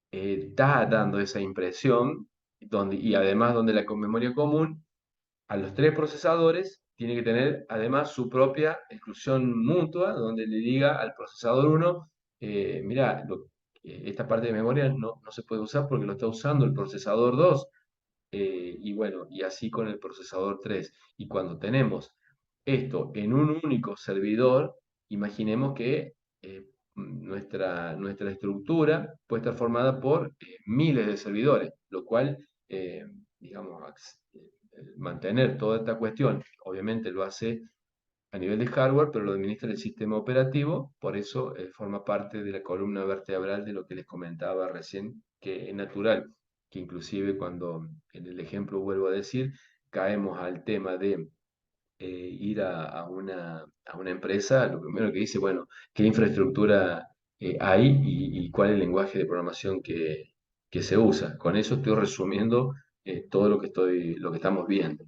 está dando esa impresión, y además donde la memoria común a los tres procesadores tiene que tener además su propia exclusión mutua, donde le diga al procesador uno, mira, esta parte de memoria no se puede usar porque lo está usando el procesador 2, y bueno, y así con el procesador 3. Y cuando tenemos esto en un único servidor, imaginemos que nuestra estructura puede estar formada por miles de servidores, lo cual, digamos, mantener toda esta cuestión, obviamente lo hace a nivel de hardware, pero lo administra el sistema operativo, por eso forma parte de la columna vertebral de lo que les comentaba recién, que es natural, que inclusive cuando en el ejemplo vuelvo a decir, caemos al tema de ir a una empresa, lo primero que dice, bueno, ¿qué infraestructura hay y cuál es el lenguaje de programación que se usa? Con eso estoy resumiendo todo lo que estamos viendo.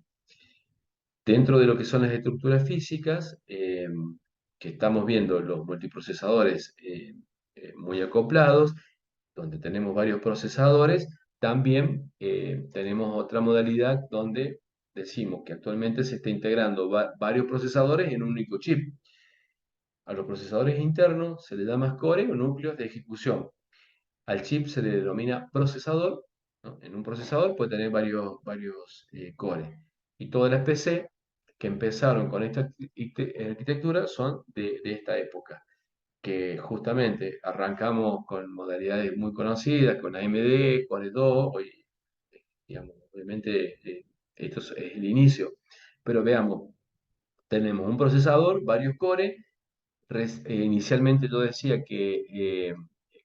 Dentro de lo que son las estructuras físicas, que estamos viendo los multiprocesadores muy acoplados, donde tenemos varios procesadores, también tenemos otra modalidad donde decimos que actualmente se está integrando varios procesadores en un único chip. A los procesadores internos se les da más core o núcleos de ejecución. Al chip se le denomina procesador, ¿no? En un procesador puede tener varios cores. Y todas las PC que empezaron con esta arquitectura son de esta época, que justamente arrancamos con modalidades muy conocidas, con AMD, Core 2, hoy, digamos, obviamente esto es el inicio, pero veamos, tenemos un procesador, varios cores. Inicialmente yo decía que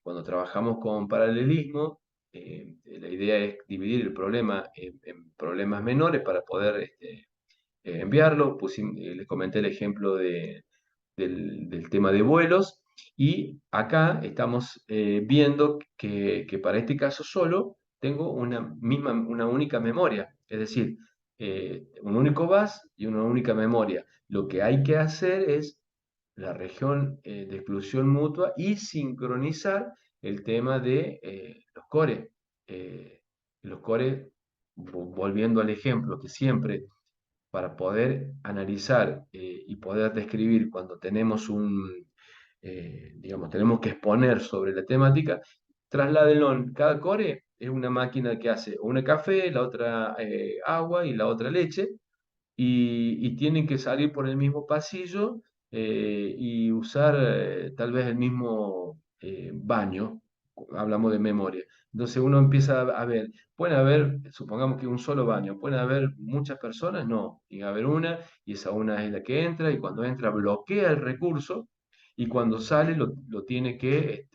cuando trabajamos con paralelismo, la idea es dividir el problema en problemas menores para poder enviarlo. Les comenté el ejemplo del tema de vuelos, y acá estamos viendo que para este caso solo tengo una única memoria, es decir, un único bus y una única memoria. Lo que hay que hacer es la región de exclusión mutua y sincronizar el tema de los core. Los core, volviendo al ejemplo, que siempre para poder analizar y poder describir cuando tenemos digamos, tenemos que exponer sobre la temática, trasládenlo. Cada core es una máquina que hace una café, la otra agua y la otra leche, y tienen que salir por el mismo pasillo y usar tal vez el mismo baño. Hablamos de memoria. Entonces uno empieza a ver, pueden haber, supongamos que un solo baño, pueden haber muchas personas, no, tiene que haber una, y esa una es la que entra, y cuando entra bloquea el recurso, y cuando sale tiene que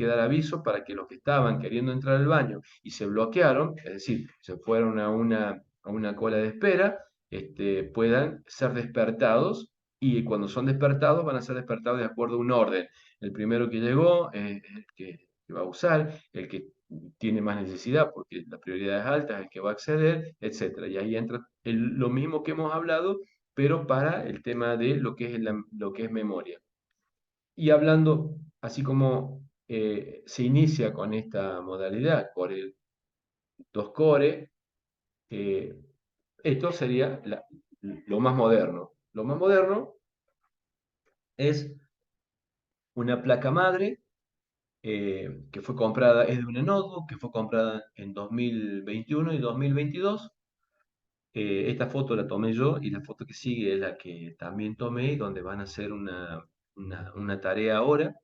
dar aviso para que los que estaban queriendo entrar al baño y se bloquearon, es decir, se fueron a una cola de espera, puedan ser despertados, y cuando son despertados van a ser despertados de acuerdo a un orden. El primero que llegó es el que va a usar, el que tiene más necesidad porque la prioridad es alta, es el que va a acceder, etcétera. Y ahí entra lo mismo que hemos hablado, pero para el tema de lo que es, lo que es memoria. Y hablando, así como se inicia con esta modalidad, core, dos core, eh, esto sería lo más moderno. Lo más moderno es una placa madre que fue comprada, es de una notebook que fue comprada en 2021 y 2022. Esta foto la tomé yo, y la foto que sigue es la que también tomé, donde van a hacer una tarea ahora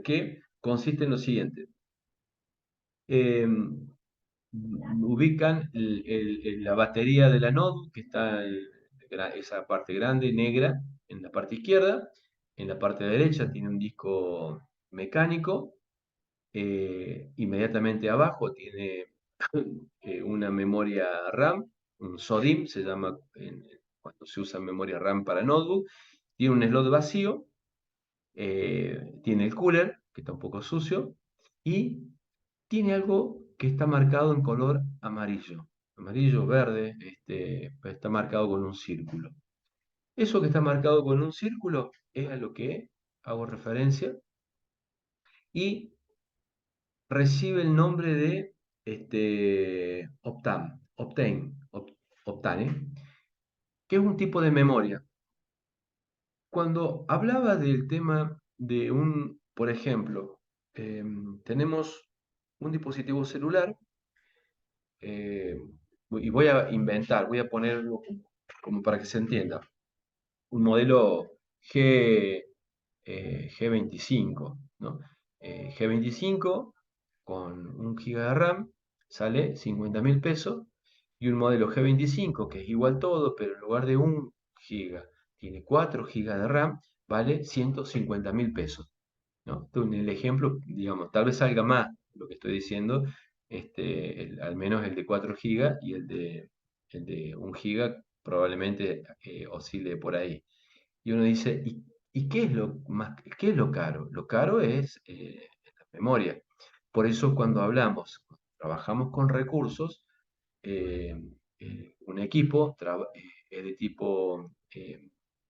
que consiste en lo siguiente. Eh, Ubican la batería de la notebook, que está esa parte grande, negra, en la parte izquierda. En la parte derecha tiene un disco mecánico. Inmediatamente abajo tiene una memoria RAM, un SODIMM, se llama cuando se usa memoria RAM para notebook. Tiene un slot vacío, tiene el cooler, que está un poco sucio, y tiene algo que está marcado en color amarillo, amarillo, verde, está marcado con un círculo. Eso que está marcado con un círculo es a lo que hago referencia, y recibe el nombre de Optane, que es un tipo de memoria. Cuando hablaba del tema de por ejemplo, tenemos un dispositivo celular, eh, y voy a inventar, voy a ponerlo como para que se entienda, un modelo G, G25, ¿no? G25 con 1 GB de RAM sale 50.000 pesos, y un modelo G25 que es igual todo, pero en lugar de 1 GB tiene 4 GB de RAM, vale 150.000 pesos, ¿no? Entonces, en el ejemplo, digamos, tal vez salga más lo que estoy diciendo, al menos el de 4 GB, y el de 1 GB probablemente oscile por ahí. Y uno dice, ¿y qué es qué es lo caro? Lo caro es la memoria. Por eso cuando trabajamos con recursos, eh, un equipo es de tipo,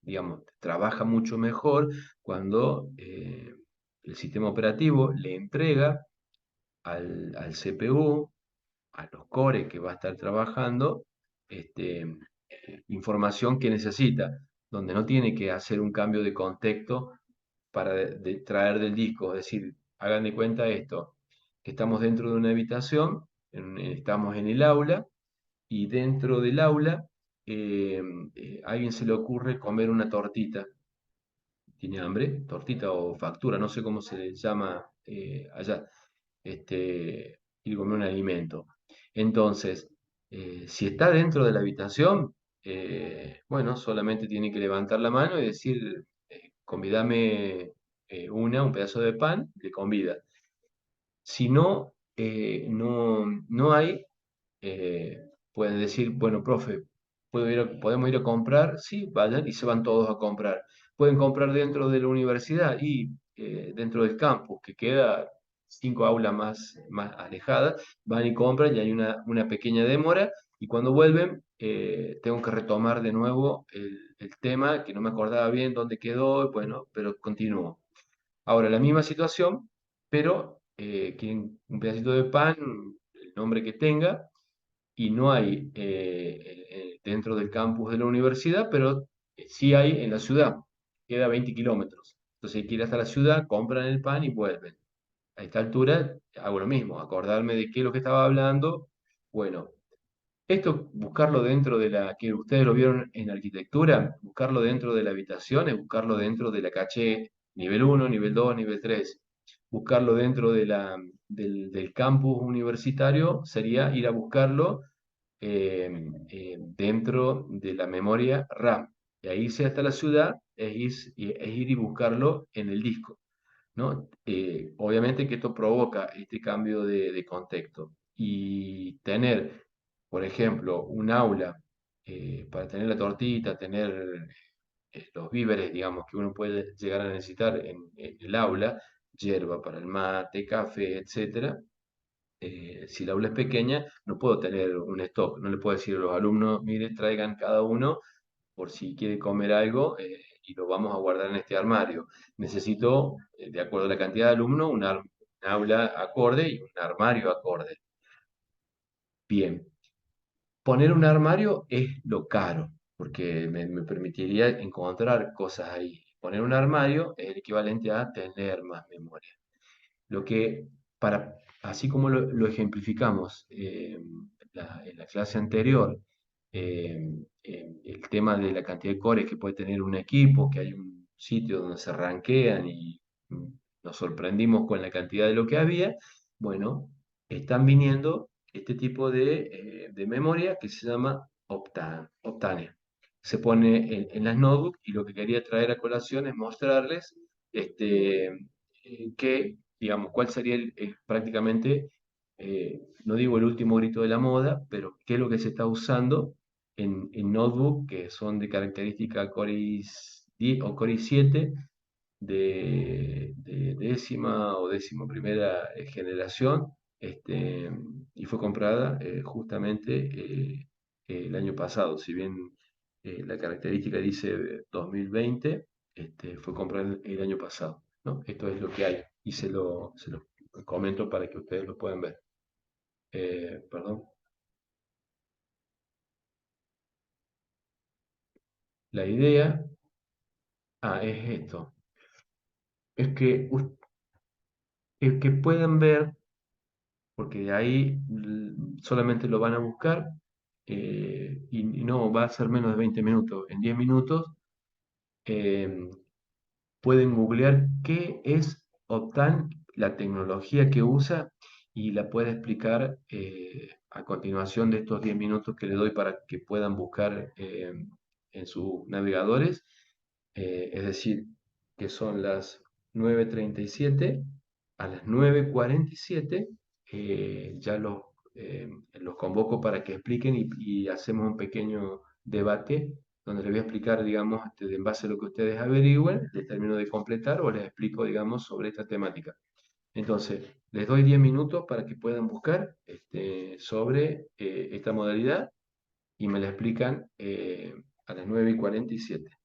digamos, trabaja mucho mejor cuando el sistema operativo le entrega al CPU, a los cores que va a estar trabajando, información que necesita, donde no tiene que hacer un cambio de contexto para traer del disco. Es decir, hagan de cuenta esto, que estamos dentro de una habitación, estamos en el aula, y dentro del aula a alguien se le ocurre comer una tortita. Tiene hambre, tortita o factura, no sé cómo se le llama allá, ir a comer un alimento. Entonces, si está dentro de la habitación, bueno, solamente tiene que levantar la mano y decir, convídame un pedazo de pan, le convida. Si no, no hay, pueden decir, bueno, profe, podemos ir a comprar, sí, vayan, y se van todos a comprar. Pueden comprar dentro de la universidad y dentro del campus, que queda 5 aulas más alejadas, van y compran, y hay una pequeña demora, y cuando vuelven, tengo que retomar de nuevo el tema, que no me acordaba bien dónde quedó, bueno, pero continúo. Ahora, la misma situación, pero quieren un pedacito de pan, el nombre que tenga, y no hay dentro del campus de la universidad, pero sí hay en la ciudad, queda 20 kilómetros. Entonces hay que ir hasta la ciudad, compran el pan y vuelven. A esta altura hago lo mismo, acordarme de qué es lo que estaba hablando. Bueno, esto, buscarlo dentro de la, que ustedes lo vieron en arquitectura, buscarlo dentro de la habitación es buscarlo dentro de la caché nivel uno, nivel 2, nivel 3. Buscarlo dentro de del campus universitario sería ir a buscarlo dentro de la memoria RAM. Y ahí irse hasta la ciudad es ir y buscarlo en el disco, ¿no? Obviamente que esto provoca este cambio de contexto y tener, por ejemplo, un aula para tener la tortita, tener los víveres, digamos, que uno puede llegar a necesitar en el aula, hierba para el mate, café, etcétera. Si el aula es pequeña, no puedo tener un stock, no le puedo decir a los alumnos, mire, traigan cada uno por si quiere comer algo y lo vamos a guardar en este armario. Necesito, de acuerdo a la cantidad de alumnos, un aula acorde y un armario acorde. Bien, poner un armario es lo caro, porque me permitiría encontrar cosas ahí. Poner un armario es el equivalente a tener más memoria. Lo que, así como lo ejemplificamos en la clase anterior, el tema de la cantidad de cores que puede tener un equipo, que hay un sitio donde se rankean y mm, nos sorprendimos con la cantidad de lo que había, bueno, están viniendo este tipo de memoria que se llama Optane. Se pone en las notebooks y lo que quería traer a colación es mostrarles que, digamos, cuál sería prácticamente, no digo el último grito de la moda, pero qué es lo que se está usando en notebook que son de característica Core i10 o Core i7 de décima o décimo primera generación, y fue comprada justamente el año pasado. Si bien la característica dice 2020, fue comprada el año pasado, ¿no? Esto es lo que hay y se lo comento para que ustedes lo puedan ver. Perdón. La idea, es esto, es que, es que puedan ver, porque de ahí solamente lo van a buscar y no va a ser menos de 20 minutos. En 10 minutos eh, pueden googlear qué es Optan, la tecnología que usa y la puede explicar a continuación de estos 10 minutos que le doy para que puedan buscar en sus navegadores. Es decir, que son las 9:37, a las 9:47 ya los convoco para que expliquen y hacemos un pequeño debate donde les voy a explicar, digamos, en base a lo que ustedes averigüen, les termino de completar o les explico, digamos, sobre esta temática. Entonces, les doy 10 minutos para que puedan buscar sobre esta modalidad y me la explican a las 9:47.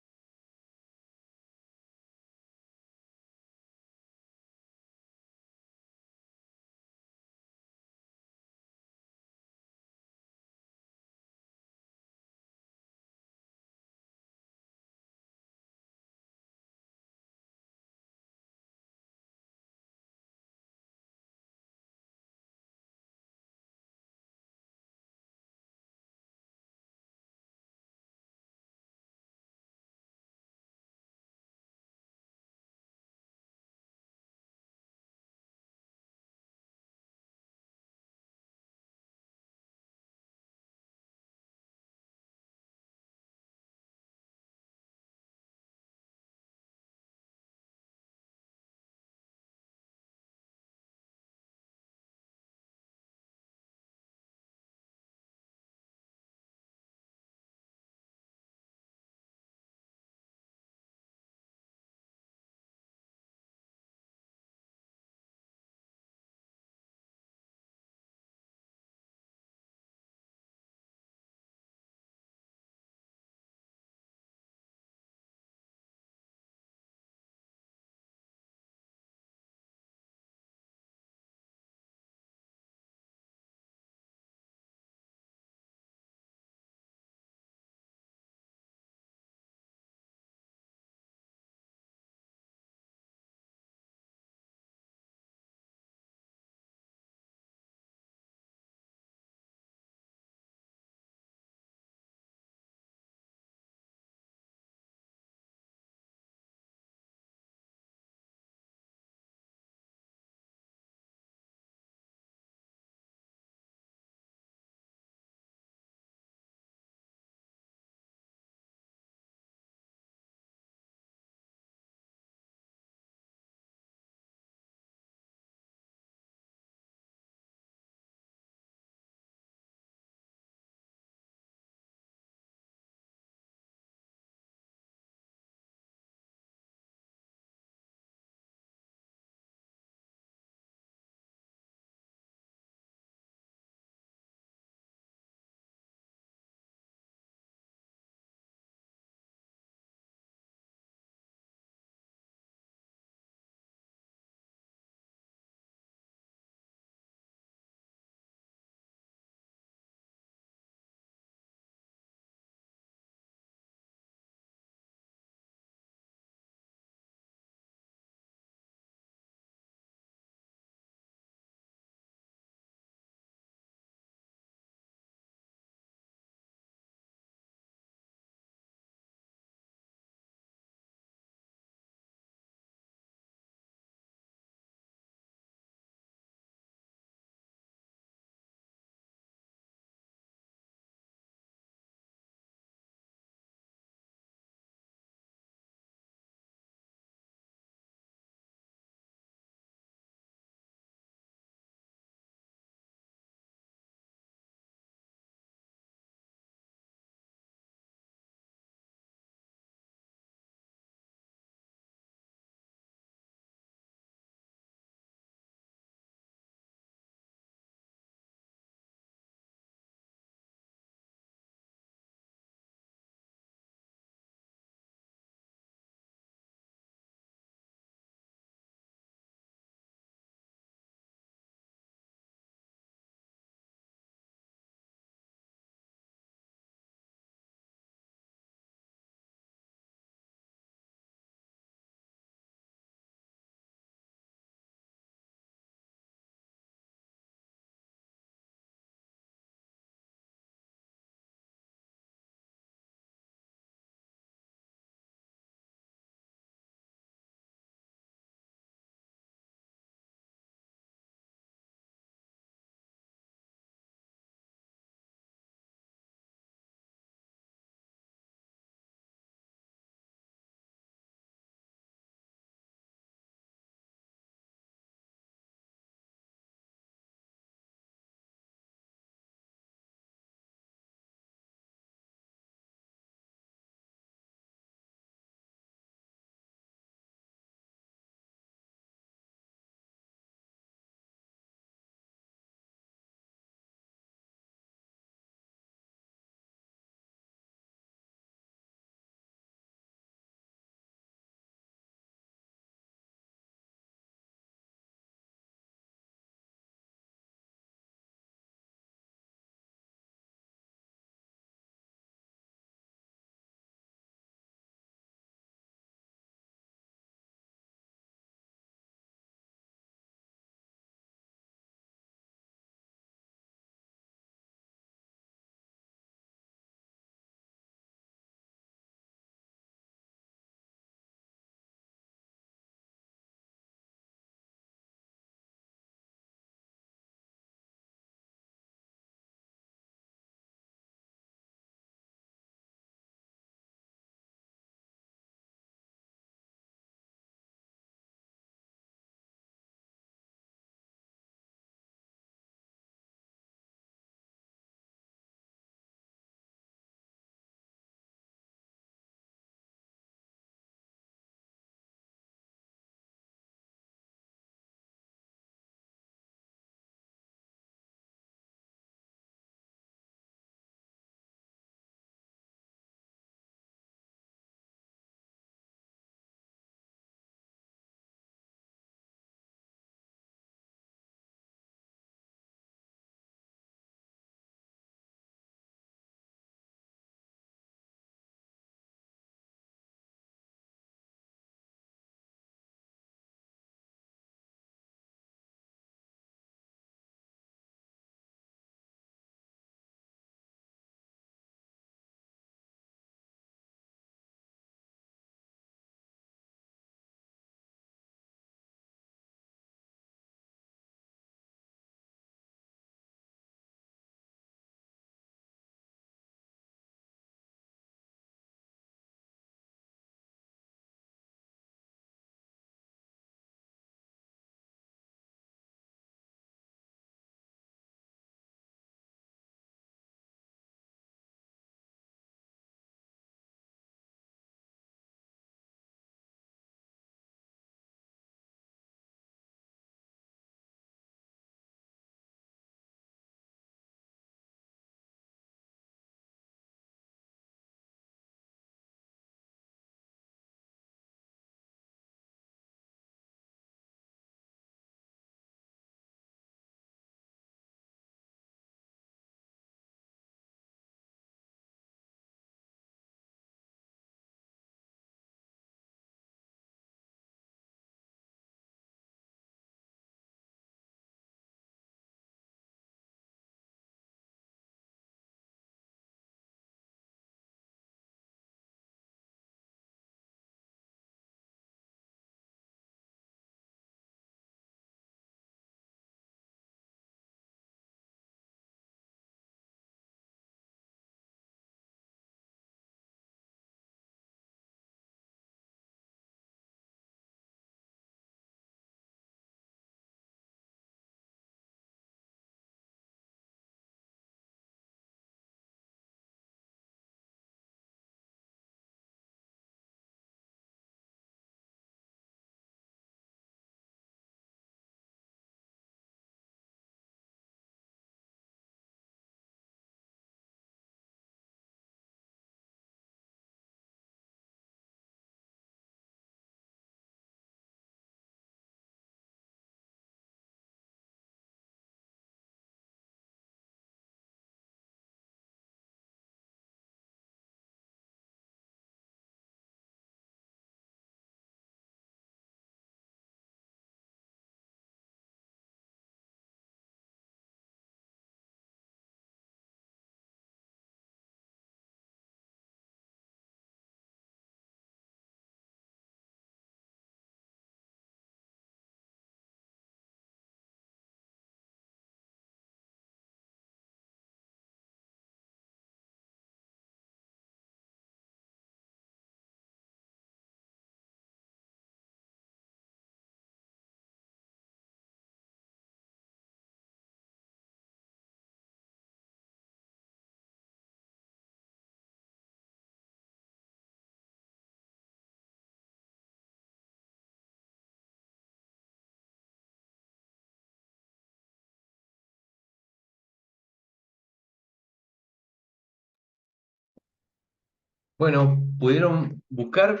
Bueno, pudieron buscar,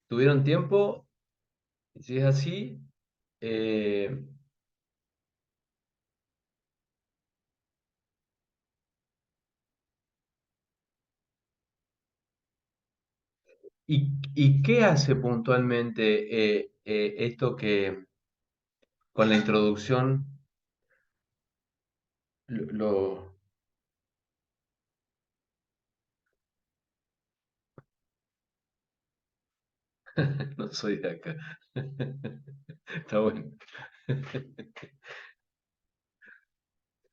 tuvieron tiempo, si es así, eh, y qué hace puntualmente esto que con la introducción lo, no soy de acá. Está bueno.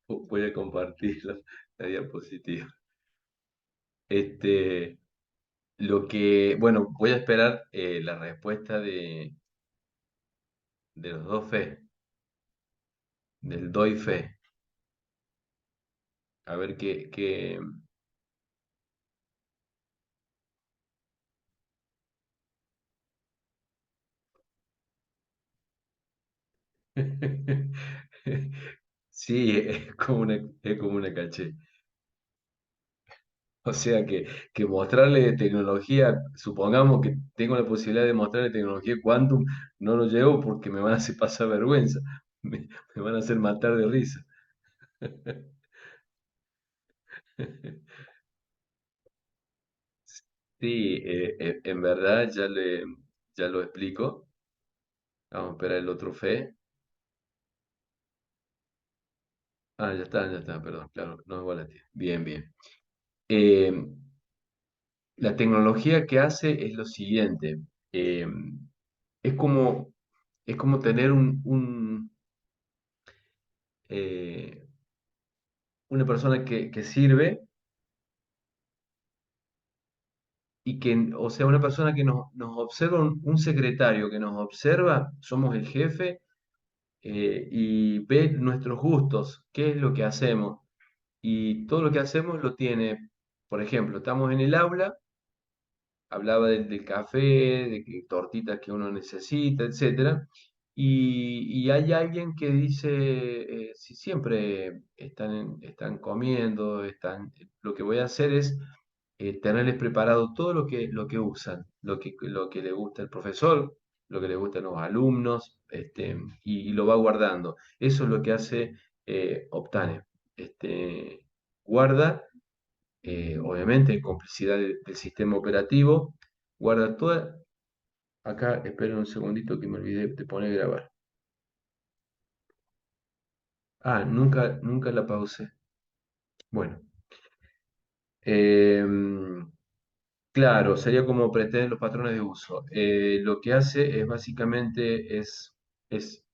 Voy a compartir la diapositiva. Este, bueno, voy a esperar la respuesta de los dos fe, del doy fe. A ver qué... Sí, es como una caché. O sea que mostrarle tecnología, supongamos que tengo la posibilidad de mostrarle tecnología quantum, no lo llevo porque me van a hacer pasar vergüenza, me van a hacer matar de risa. Sí, en verdad ya lo explico. Vamos a esperar el otro fe. Ah, ya está, perdón, claro, no es volátil. Bien, bien. Eh, la tecnología que hace es lo siguiente. eh, es como, es como tener eh, una persona que sirve y que, o sea, una persona que nos observa, un secretario que nos observa, somos el jefe y ve nuestros gustos, qué es lo que hacemos. Y todo lo que hacemos lo tiene, por ejemplo, estamos en el aula, hablaba del café, de que tortitas que uno necesita, etcétera. Y hay alguien que dice, si siempre están comiendo, lo que voy a hacer es tenerles preparado todo lo que usan, lo que le gusta al profesor, lo que le gustan los alumnos, y lo va guardando. Eso es lo que hace Optane. Guarda obviamente en complicidad del sistema operativo, guarda toda... Acá, esperen un segundito que me olvidé de poner grabar. Ah, nunca la pausé. Bueno, em, claro, sería como pretender los patrones de uso. Lo que hace es básicamente es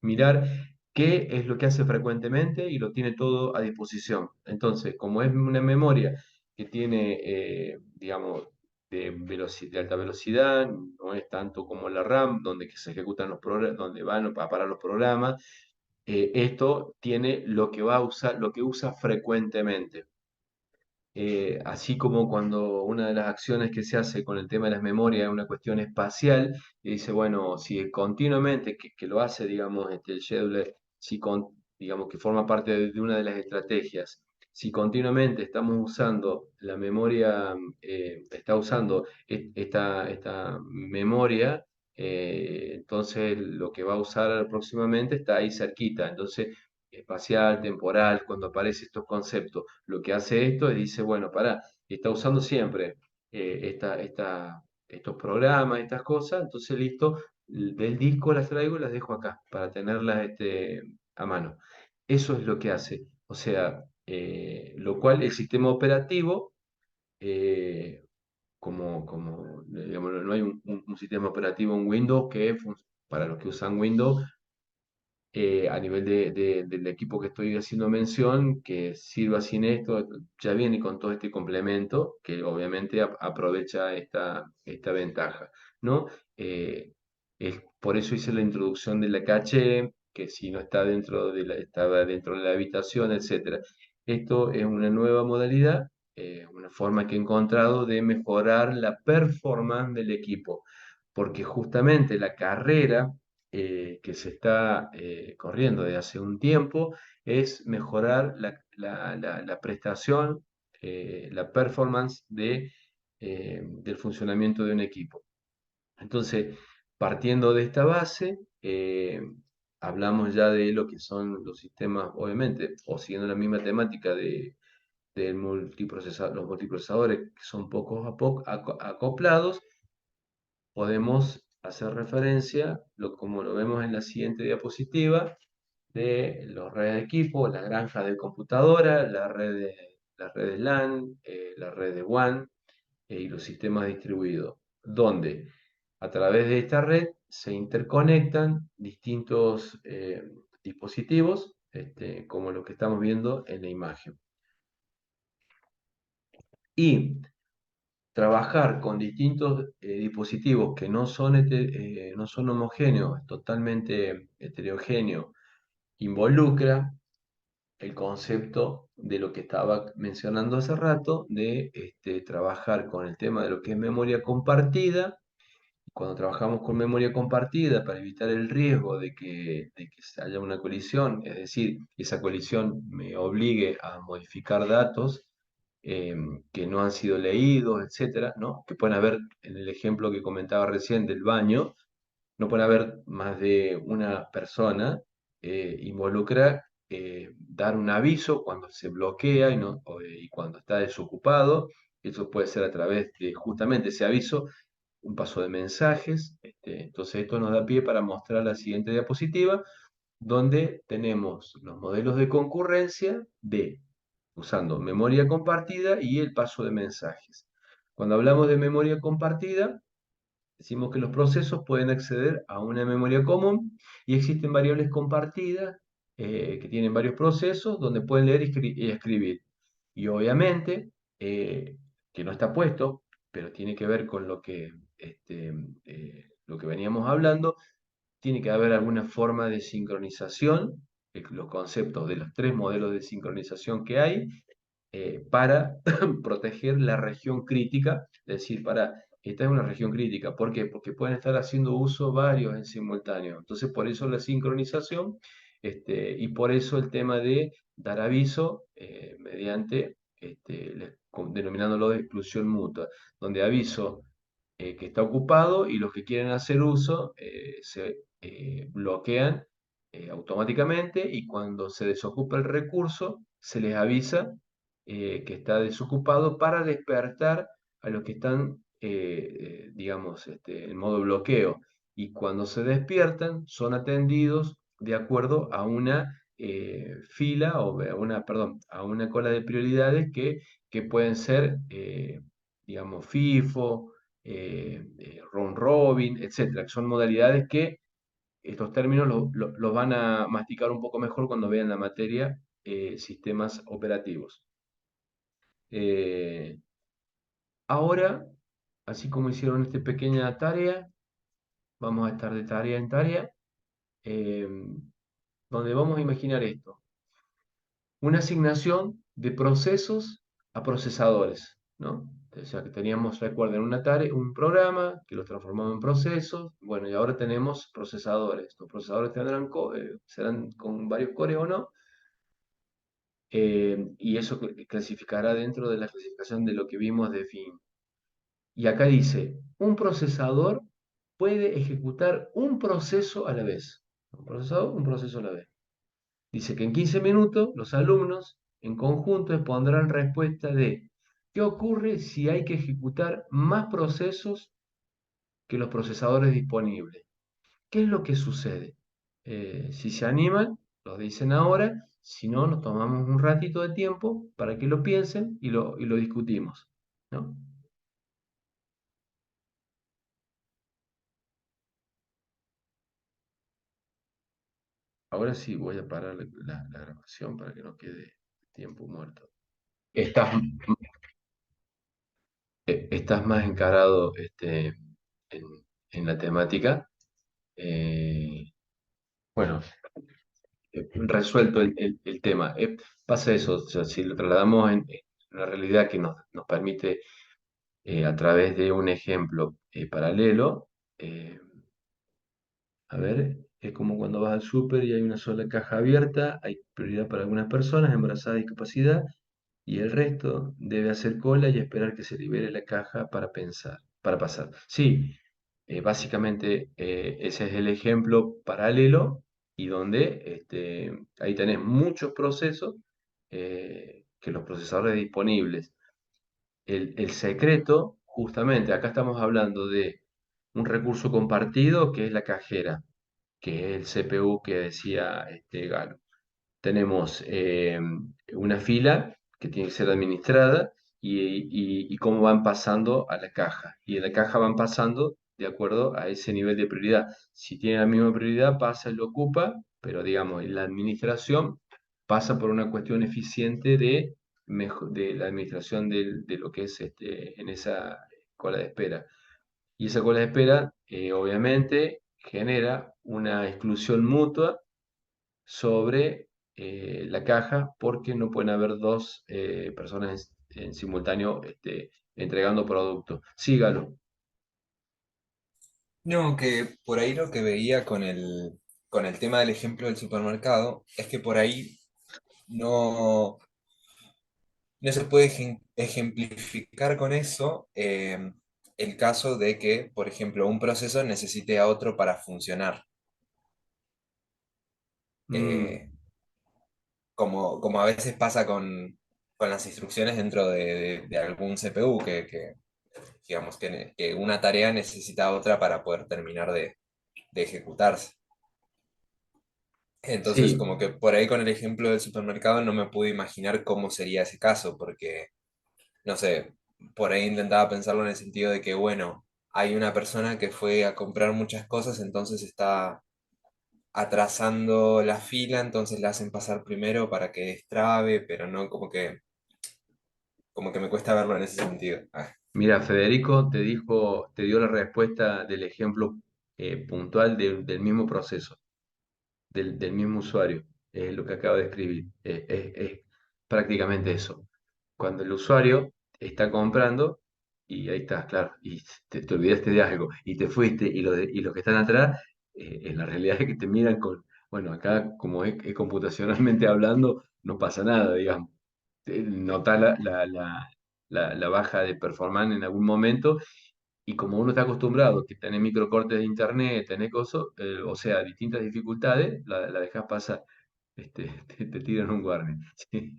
mirar qué es lo que hace frecuentemente y lo tiene todo a disposición. Entonces, como es una memoria que tiene, digamos, de alta velocidad, no es tanto como la RAM, donde que se ejecutan los programas, donde van a parar los programas, esto tiene lo que va a usar, lo que usa frecuentemente. Así como cuando una de las acciones que se hace con el tema de las memorias es una cuestión espacial, y dice, bueno, si continuamente, que lo hace, digamos, el scheduler, digamos, que forma parte de una de las estrategias, si continuamente estamos usando la memoria, está usando esta memoria, entonces lo que va a usar próximamente está ahí cerquita. Entonces, espacial, temporal, cuando aparecen estos conceptos. Lo que hace esto es dice, bueno, pará, está usando siempre estos programas, estas cosas, entonces listo, del disco las traigo y las dejo acá para tenerlas a mano. Eso es lo que hace. O sea, lo cual el sistema operativo, eh, digamos, no hay un sistema operativo en Windows para los que usan Windows a nivel del equipo que estoy haciendo mención, que sirva sin esto, ya viene con todo este complemento que obviamente aprovecha esta ventaja, ¿no? Por eso hice la introducción de la caché, que si no está estaba dentro de la habitación, etcétera. Esto es una nueva modalidad, una forma que he encontrado de mejorar la performance del equipo, porque justamente la carrera que se está corriendo desde hace un tiempo es mejorar la prestación, la performance del funcionamiento de un equipo. Entonces, partiendo de esta base, hablamos ya de lo que son los sistemas, obviamente, o siguiendo la misma temática los multiprocesadores, que son pocos acoplados, podemos hacer referencia, como lo vemos en la siguiente diapositiva, de los redes de equipo, las granjas de computadora, las redes LAN, la red de WAN y los sistemas distribuidos, donde a través de esta red se interconectan distintos dispositivos, como lo que estamos viendo en la imagen. Y trabajar con distintos dispositivos que no son homogéneos, totalmente heterogéneos, involucra el concepto de lo que estaba mencionando hace rato, de trabajar con el tema de lo que es memoria compartida. Cuando trabajamos con memoria compartida para evitar el riesgo de que haya una colisión, es decir, que esa colisión me obligue a modificar datos que no han sido leídos, etcétera, ¿no? Que pueden haber, en el ejemplo que comentaba recién del baño, no puede haber más de una persona, involucra dar un aviso cuando se bloquea y cuando está desocupado. Eso puede ser a través de justamente ese aviso, un paso de mensajes. Entonces esto nos da pie para mostrar la siguiente diapositiva, donde tenemos los modelos de concurrencia usando memoria compartida y el paso de mensajes. Cuando hablamos de memoria compartida, decimos que los procesos pueden acceder a una memoria común y existen variables compartidas que tienen varios procesos donde pueden leer y escribir. Y obviamente, que no está puesto, pero tiene que ver con lo que veníamos hablando, tiene que haber alguna forma de sincronización, los conceptos de los tres modelos de sincronización que hay, para proteger la región crítica, es decir, esta es una región crítica. ¿Por qué? Porque pueden estar haciendo uso varios en simultáneo. Entonces, por eso la sincronización, y por eso el tema de dar aviso mediante, denominándolo de exclusión mutua, donde aviso que está ocupado y los que quieren hacer uso se bloquean automáticamente, y cuando se desocupa el recurso se les avisa que está desocupado para despertar a los que están, digamos, en modo bloqueo. Y cuando se despiertan son atendidos de acuerdo a una fila o perdón, a una cola de prioridades que pueden ser, digamos, FIFO, round robin, etcétera, que son modalidades que estos términos los van a masticar un poco mejor cuando vean la materia sistemas operativos. Eh, Ahora, así como hicieron esta pequeña tarea, vamos a estar de tarea en tarea, eh, donde vamos a imaginar esto: una asignación de procesos a procesadores, ¿no? O sea, que teníamos, recuerden, una tarea, un programa que lo transformamos en procesos. Bueno, y ahora tenemos procesadores. Los procesadores serán con varios cores o no, y eso clasificará dentro de la clasificación de lo que vimos de fin. Y acá dice, un procesador puede ejecutar un proceso a la vez. Un procesador, un proceso a la vez. Dice que en 15 minutos los alumnos en conjunto expondrán respuesta de qué ocurre si hay que ejecutar más procesos que los procesadores disponibles. ¿Qué es lo que sucede? Si se animan, lo dicen ahora; si no, nos tomamos un ratito de tiempo para que lo piensen y lo discutimos, ¿no? Ahora sí voy a parar la grabación para que no quede tiempo muerto. Estás, estás más encarado en, en la temática. Bueno, resuelto el tema. Pasa eso, o sea, si lo trasladamos en una realidad que nos permite, a través de un ejemplo paralelo, eh, a ver, es como cuando vas al súper y hay una sola caja abierta, hay prioridad para algunas personas, embarazadas, discapacidad. y el resto debe hacer cola y esperar que se libere la caja para pensar, para pasar. Sí, básicamente ese es el ejemplo paralelo y donde ahí tenés muchos procesos que los procesadores disponibles. El secreto, justamente, acá estamos hablando de un recurso compartido que es la cajera, que es el CPU que decía Galo. Tenemos una fila que tiene que ser administrada y cómo van pasando a la caja. Y en la caja van pasando de acuerdo a ese nivel de prioridad. Si tiene la misma prioridad, pasa y lo ocupa, pero digamos, la administración pasa por una cuestión eficiente de la administración de lo que es en esa cola de espera. Y esa cola de espera, obviamente, genera una exclusión mutua sobre la caja porque no pueden haber dos personas en simultáneo entregando productos. Sígalo. No, que por ahí lo que veía con el tema del ejemplo del supermercado es que por ahí no, no se puede ejemplificar con eso el caso de que, por ejemplo, un proceso necesite a otro para funcionar. Mm, Eh, como a veces pasa con las instrucciones dentro de algún CPU, digamos que una tarea necesita a otra para poder terminar de ejecutarse. Entonces, sí, como que por ahí con el ejemplo del supermercado no me pude imaginar cómo sería ese caso, porque, no sé, por ahí intentaba pensarlo en el sentido de que, bueno, hay una persona que fue a comprar muchas cosas, entonces está atrasando la fila, entonces la hacen pasar primero para que destrabe, pero no como que me cuesta verlo en ese sentido. Ah, mira, Federico te dio la respuesta del ejemplo puntual del mismo proceso, del mismo usuario. Es lo que acabo de escribir. Es prácticamente eso. Cuando el usuario está comprando, y ahí estás, claro, y te olvidaste de algo, y te fuiste, y los que están atrás, en la realidad es que te miran con, bueno, acá como es computacionalmente hablando, no pasa nada, digamos. Notás la baja de performance en algún momento, y como uno está acostumbrado que tenés microcortes de internet, tenés cosas, o sea, distintas dificultades, la dejas pasar. Te tiran un warning, ¿sí?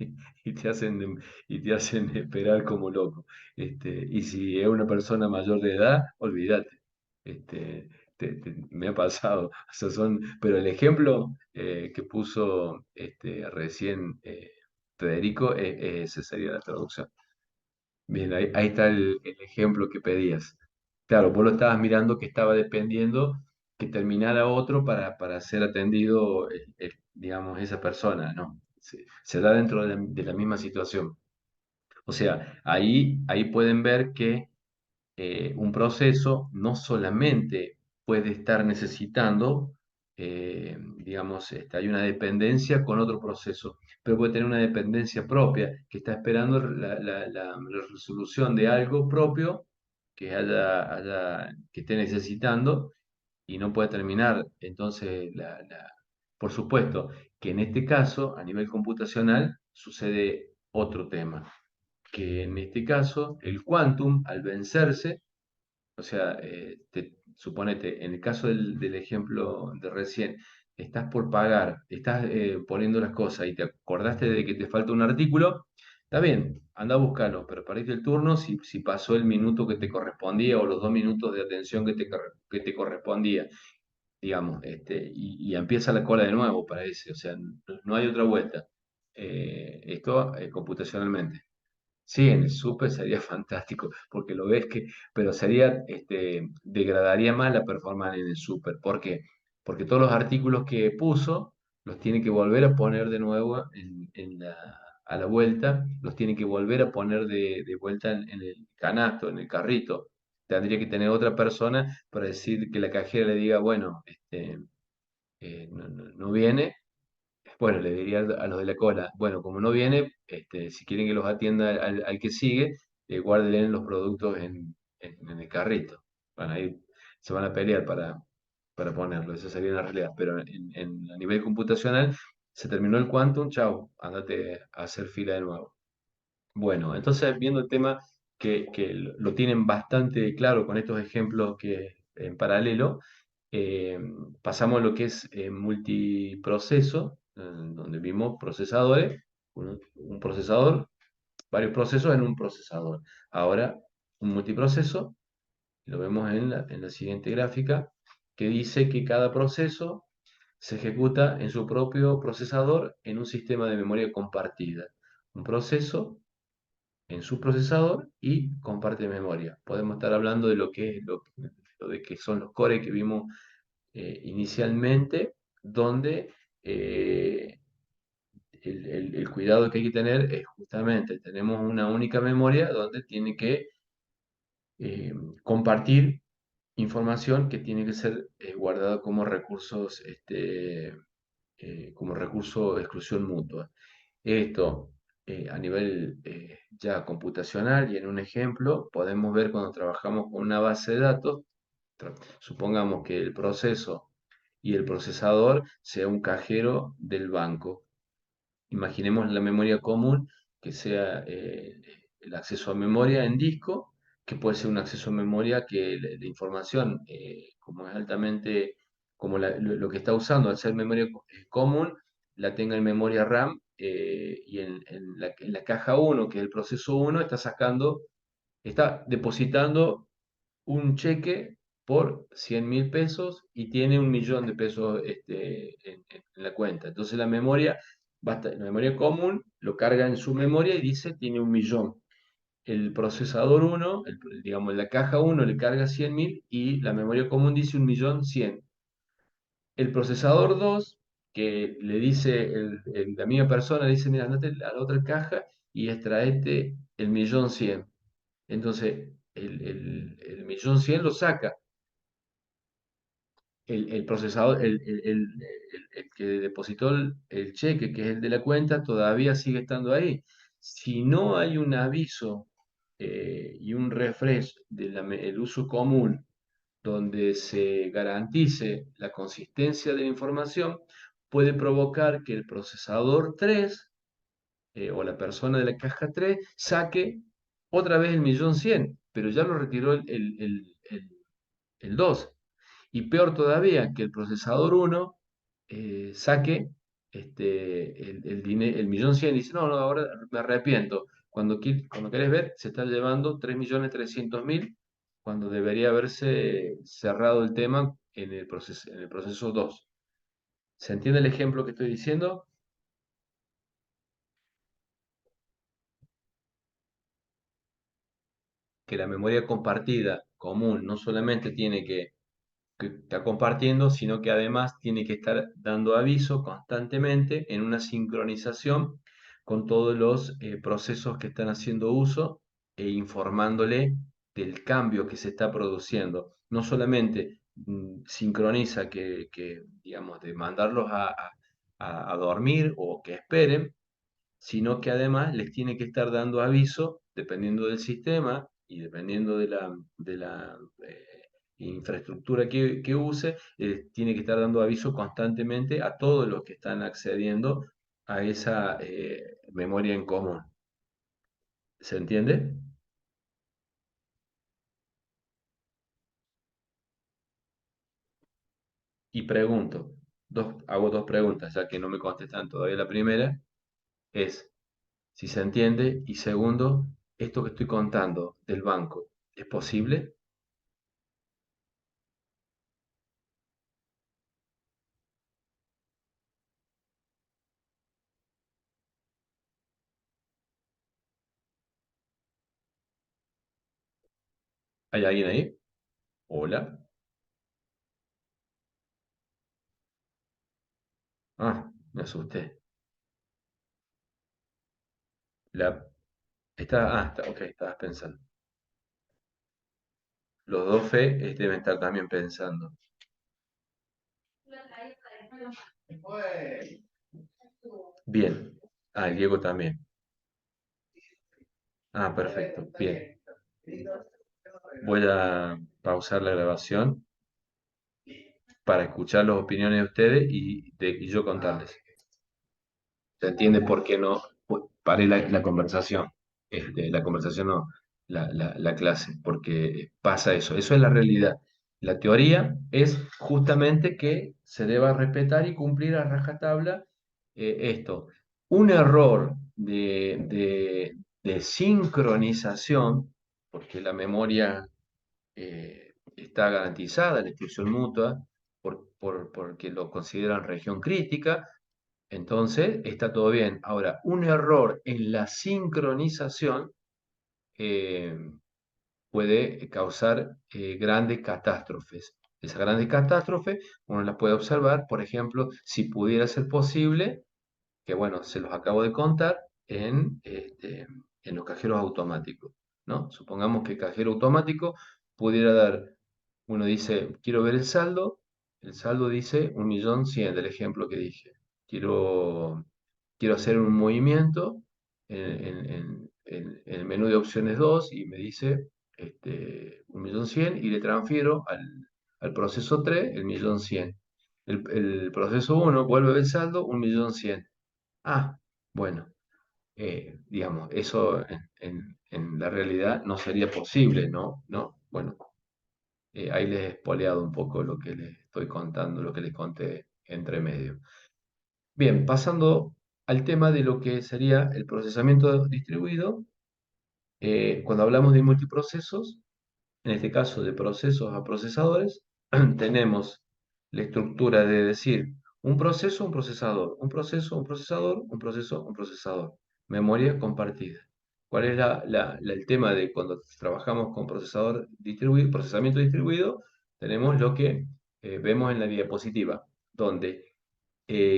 y te hacen, y te hacen esperar como loco. Y si es una persona mayor de edad, olvídate. Este, me ha pasado. O sea, pero el ejemplo que puso recién Federico, esa sería la traducción. Bien, ahí está el ejemplo que pedías. Claro, vos lo estabas mirando que estaba dependiendo que terminara otro para ser atendido, digamos, esa persona, ¿no? Se da dentro de la misma situación. O sea, ahí pueden ver que un proceso no solamente puede estar necesitando, digamos, hay una dependencia con otro proceso, pero puede tener una dependencia propia que está esperando la resolución de algo propio que esté necesitando y no puede terminar. Entonces, por supuesto que en este caso, a nivel computacional, sucede otro tema, que en este caso el quantum, al vencerse, o sea, suponete, en el caso del ejemplo de recién, estás por pagar, estás poniendo las cosas y te acordaste de que te falta un artículo, está bien, anda a buscarlo, pero perdiste el turno si pasó el minuto que te correspondía o los 2 minutos de atención que te correspondía, digamos, y empieza la cola de nuevo para ese, o sea, no hay otra vuelta. Esto computacionalmente. Sí, en el súper sería fantástico, porque lo ves que, pero degradaría más la performance en el súper. ¿Por qué? Porque todos los artículos que puso los tiene que volver a poner de nuevo a la vuelta, los tiene que volver a poner de vuelta en el canasto, en el carrito. Tendría que tener otra persona para decir que la cajera le diga, bueno, no viene, bueno, le diría a los de la cola, bueno, como no viene, si quieren que los atienda al que sigue, guárdenle los productos en el carrito. Bueno, ahí se van a pelear para ponerlo, esa sería la realidad. Pero a nivel computacional, se terminó el quantum, chau, andate a hacer fila de nuevo. Bueno, entonces viendo el tema que lo tienen bastante claro con estos ejemplos que en paralelo, eh, pasamos a lo que es multiproceso, donde vimos procesadores, un procesador, varios procesos en un procesador. Ahora, un multiproceso, lo vemos en la siguiente gráfica, que dice que cada proceso se ejecuta en su propio procesador en un sistema de memoria compartida. Un proceso en su procesador y comparte memoria. Podemos estar hablando de lo que es lo de que son los cores que vimos inicialmente, donde el cuidado que hay que tener es justamente, tenemos una única memoria donde tiene que eh, compartir información que tiene que ser guardada como recurso de exclusión mutua. Esto a nivel ya computacional y en un ejemplo podemos ver cuando trabajamos con una base de datos, supongamos que el proceso y el procesador sea un cajero del banco. Imaginemos la memoria común que sea el acceso a memoria en disco, que puede ser un acceso a memoria que la información, como es altamente, como lo que está usando al ser memoria común, la tenga en memoria RAM y en la caja uno que es el proceso uno está depositando un cheque por 100.000 pesos y tiene 1.000.000 de pesos en la cuenta. Entonces la memoria común lo carga en su memoria y dice tiene 1.000.000. El procesador uno digamos, la caja uno le carga 100.000 y la memoria común dice 1.100.000. El procesador 2 que le dice, la misma persona le dice, mira, andate a la otra caja y extraete el 1.100.000. Entonces, el 1.100.000 lo saca el procesador, el que depositó el cheque, que es el de la cuenta, todavía sigue estando ahí. Si no hay un aviso y un refresh del uso común donde se garantice la consistencia de la información, puede provocar que el procesador 3 o la persona de la caja 3 saque otra vez el 1.100.000, pero ya lo retiró el 2. Y peor todavía, que el procesador uno saque el 1.100.000 y dice, no, no, ahora me arrepiento. Cuando querés ver, se está llevando 3.300.000 cuando debería haberse cerrado el tema en el proceso 2. ¿Se entiende el ejemplo que estoy diciendo? Que la memoria compartida común no solamente tiene que está compartiendo, sino que además tiene que estar dando aviso constantemente en una sincronización con todos los procesos que están haciendo uso e informándole del cambio que se está produciendo. No solamente sincroniza digamos, de mandarlos a dormir o que esperen, sino que además les tiene que estar dando aviso, dependiendo del sistema y dependiendo de la infraestructura que use, tiene que estar dando aviso constantemente a todos los que están accediendo a esa memoria en común. ¿Se entiende? Y pregunto, hago dos preguntas, ya que no me contestan todavía la primera, es si se entiende, y segundo, esto que estoy contando del banco, ¿es posible? ¿Hay alguien ahí? Hola. Ah, me asusté. La, ok, estabas pensando. Los dos Fe deben estar también pensando. Bien. Ah, el Diego también. Ah, perfecto. Bien. Voy a pausar la grabación para escuchar las opiniones de ustedes y yo contarles. ¿Se entiende por qué no paré la conversación? la conversación, no, la clase, porque pasa eso, eso es la realidad. La teoría es justamente que se deba respetar y cumplir a rajatabla esto. Un error de sincronización, porque la memoria está garantizada, la instrucción mutua, porque lo consideran región crítica, entonces está todo bien. Ahora, un error en la sincronización eh, puede causar grandes catástrofes. Esas grandes catástrofes uno las puede observar, por ejemplo, si pudiera ser posible, que bueno, se los acabo de contar, en los cajeros automáticos, ¿no? Supongamos que el cajero automático pudiera dar, uno dice, quiero ver el saldo dice 1.100.000, del ejemplo que dije. Quiero, quiero hacer un movimiento en el menú de opciones 2 y me dice 1.100.000 y le transfiero al proceso 3 el 1.100.000. El proceso 1 vuelve a ver el saldo 1.100.000. Ah, bueno, digamos, eso en la realidad no sería posible, ¿no? ¿No? Bueno, ahí les he espoleado un poco lo que les estoy contando, lo que les conté entre medio. Bien, pasando al tema de lo que sería el procesamiento distribuido, cuando hablamos de multiprocesos, en este caso de procesos a procesadores, tenemos la estructura de decir un proceso, un procesador, un proceso, un procesador, un proceso, un procesador. Memoria compartida. ¿Cuál es el tema de cuando trabajamos con procesador distribuido, procesamiento distribuido? Tenemos lo que vemos en la diapositiva, donde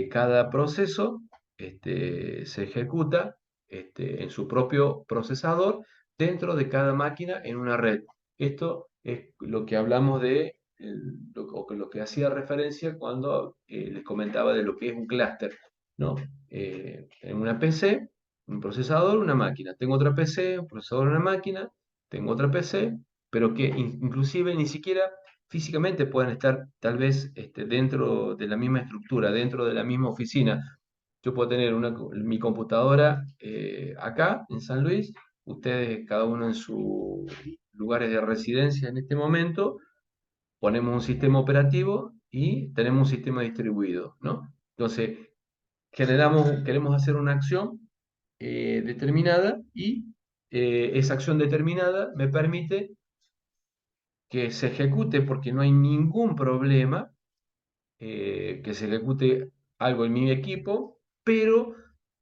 cada proceso se ejecuta en su propio procesador dentro de cada máquina en una red. Esto es lo que hablamos de, lo que hacía referencia cuando les comentaba de lo que es un clúster, ¿no? En una PC, un procesador, una máquina. Tengo otra PC, un procesador, una máquina. Tengo otra PC, pero que inclusive ni siquiera físicamente pueden estar tal vez dentro de la misma estructura, dentro de la misma oficina. Yo puedo tener mi computadora acá en San Luis, ustedes cada uno en sus lugares de residencia en este momento, ponemos un sistema operativo y tenemos un sistema distribuido, ¿no? Entonces, queremos hacer una acción determinada y esa acción determinada me permite que se ejecute porque no hay ningún problema, que se ejecute algo en mi equipo, pero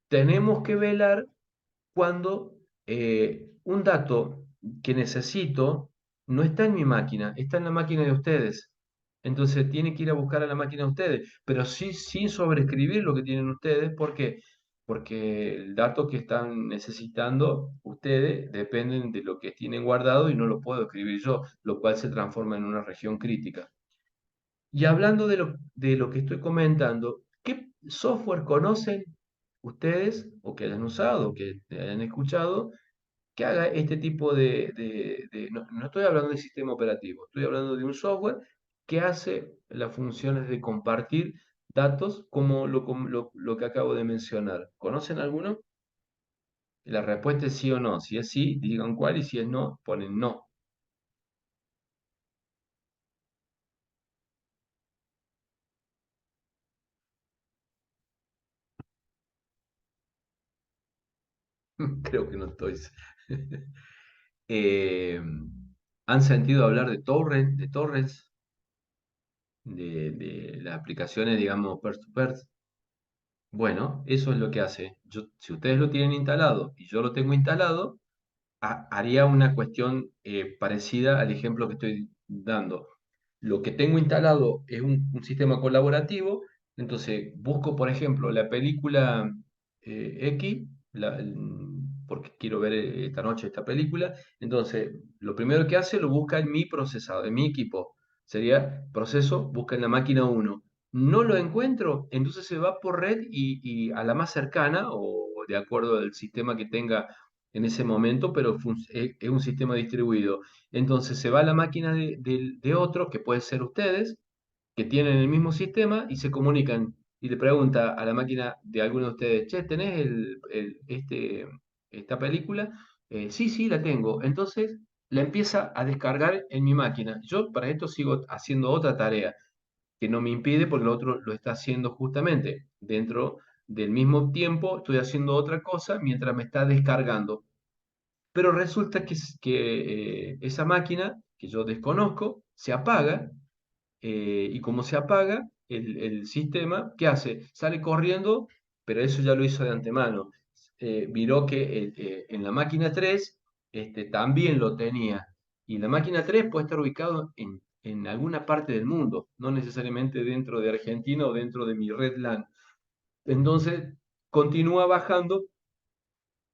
tenemos que velar cuando un dato que necesito no está en mi máquina, está en la máquina de ustedes. Entonces tiene que ir a buscar a la máquina de ustedes, pero sí sin sobreescribir lo que tienen ustedes. ¿Por qué? Porque el dato que están necesitando ustedes dependen de lo que tienen guardado y no lo puedo escribir yo, lo cual se transforma en una región crítica. Y hablando de lo que estoy comentando, ¿qué software conocen ustedes o que hayan usado, o que hayan escuchado, que haga este tipo no estoy hablando de sistema operativo, estoy hablando de un software que hace las funciones de compartir datos como lo que acabo de mencionar? ¿Conocen alguno? La respuesta es sí o no. Si es sí, digan cuál, y si es no, ponen no. Creo que no estoy. Eh, ¿Han sentido hablar de torrents, de las aplicaciones, digamos, peer-to-peer? Bueno, eso es lo que hace. Si ustedes lo tienen instalado y yo lo tengo instalado, haría una cuestión parecida al ejemplo que estoy dando. Lo que tengo instalado es un sistema colaborativo, entonces busco, por ejemplo, la película X, porque quiero ver esta noche esta película, entonces lo primero que hace lo busca en mi procesador, en mi equipo. Sería proceso, busca en la máquina 1. No lo encuentro, entonces se va por red y a la más cercana o de acuerdo al sistema que tenga en ese momento, pero es un sistema distribuido. Entonces se va a la máquina de otro, que puede ser ustedes, que tienen el mismo sistema y se comunican y le pregunta a la máquina de alguno de ustedes, che, ¿tenés esta película? Sí, sí, la tengo. Entonces la empieza a descargar en mi máquina. Yo para esto sigo haciendo otra tarea que no me impide porque el otro lo está haciendo justamente. Dentro del mismo tiempo estoy haciendo otra cosa mientras me está descargando. Pero resulta que esa máquina que yo desconozco se apaga y como se apaga el sistema, ¿qué hace? Sale corriendo, pero eso ya lo hizo de antemano. Miró que en la máquina 3 también lo tenía. Y la máquina 3 puede estar ubicado en alguna parte del mundo, no necesariamente dentro de Argentina o dentro de mi red LAN. Entonces, continúa bajando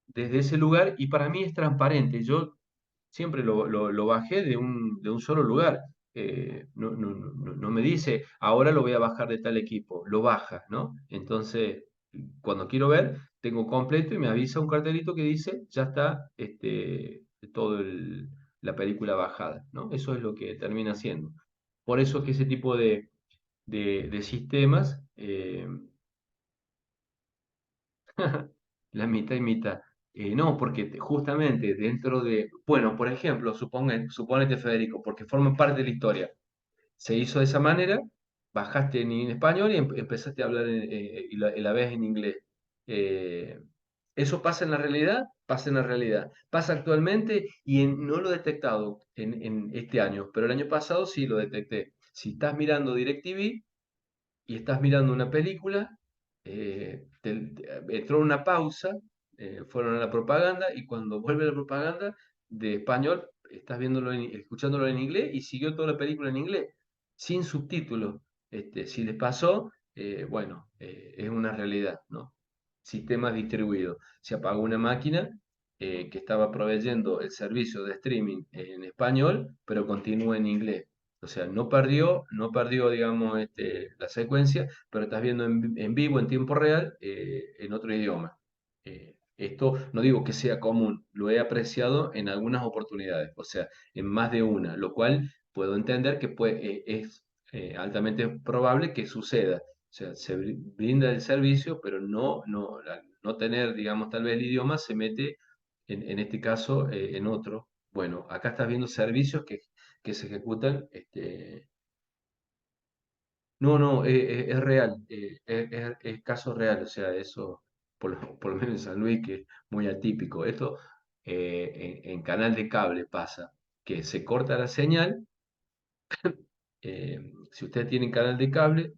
desde ese lugar y para mí es transparente. Yo siempre lo bajé de un solo lugar. No me dice, ahora lo voy a bajar de tal equipo, lo baja, ¿no? Entonces, cuando quiero ver, tengo completo y me avisa un cartelito que dice, ya está todo la película bajada, ¿no? Eso es lo que termina haciendo. Por eso que ese tipo de sistemas la mitad y mitad. No, porque justamente dentro de, bueno, por ejemplo, suponete Federico, porque forma parte de la historia. Se hizo de esa manera, bajaste en español y empezaste a hablar y la ves en inglés. Eh, ¿Eso pasa en la realidad? Pasa en la realidad. Pasa actualmente y no lo he detectado en este año, pero el año pasado sí lo detecté. Si estás mirando DirecTV, y estás mirando una película, entró una pausa, fueron a la propaganda y cuando vuelve la propaganda de español, estás viéndolo escuchándolo en inglés y siguió toda la película en inglés, sin subtítulos. Si les pasó, bueno, es una realidad, ¿no? Sistemas distribuidos. Se apagó una máquina que estaba proveyendo el servicio de streaming en español, pero continúa en inglés. O sea, no perdió, digamos, la secuencia, pero estás viendo en vivo, en tiempo real, en otro idioma. Esto no digo que sea común, lo he apreciado en algunas oportunidades, o sea, en más de una, lo cual puedo entender que es altamente probable que suceda. O sea, se brinda el servicio, pero no tener, digamos, tal vez el idioma se mete, en este caso, en otro. Bueno, acá estás viendo servicios que se ejecutan. No, no, es real, es caso real, o sea, eso, por lo menos en San Luis, que es muy atípico. Esto en canal de cable pasa, que se corta la señal. Si ustedes tienen canal de cable,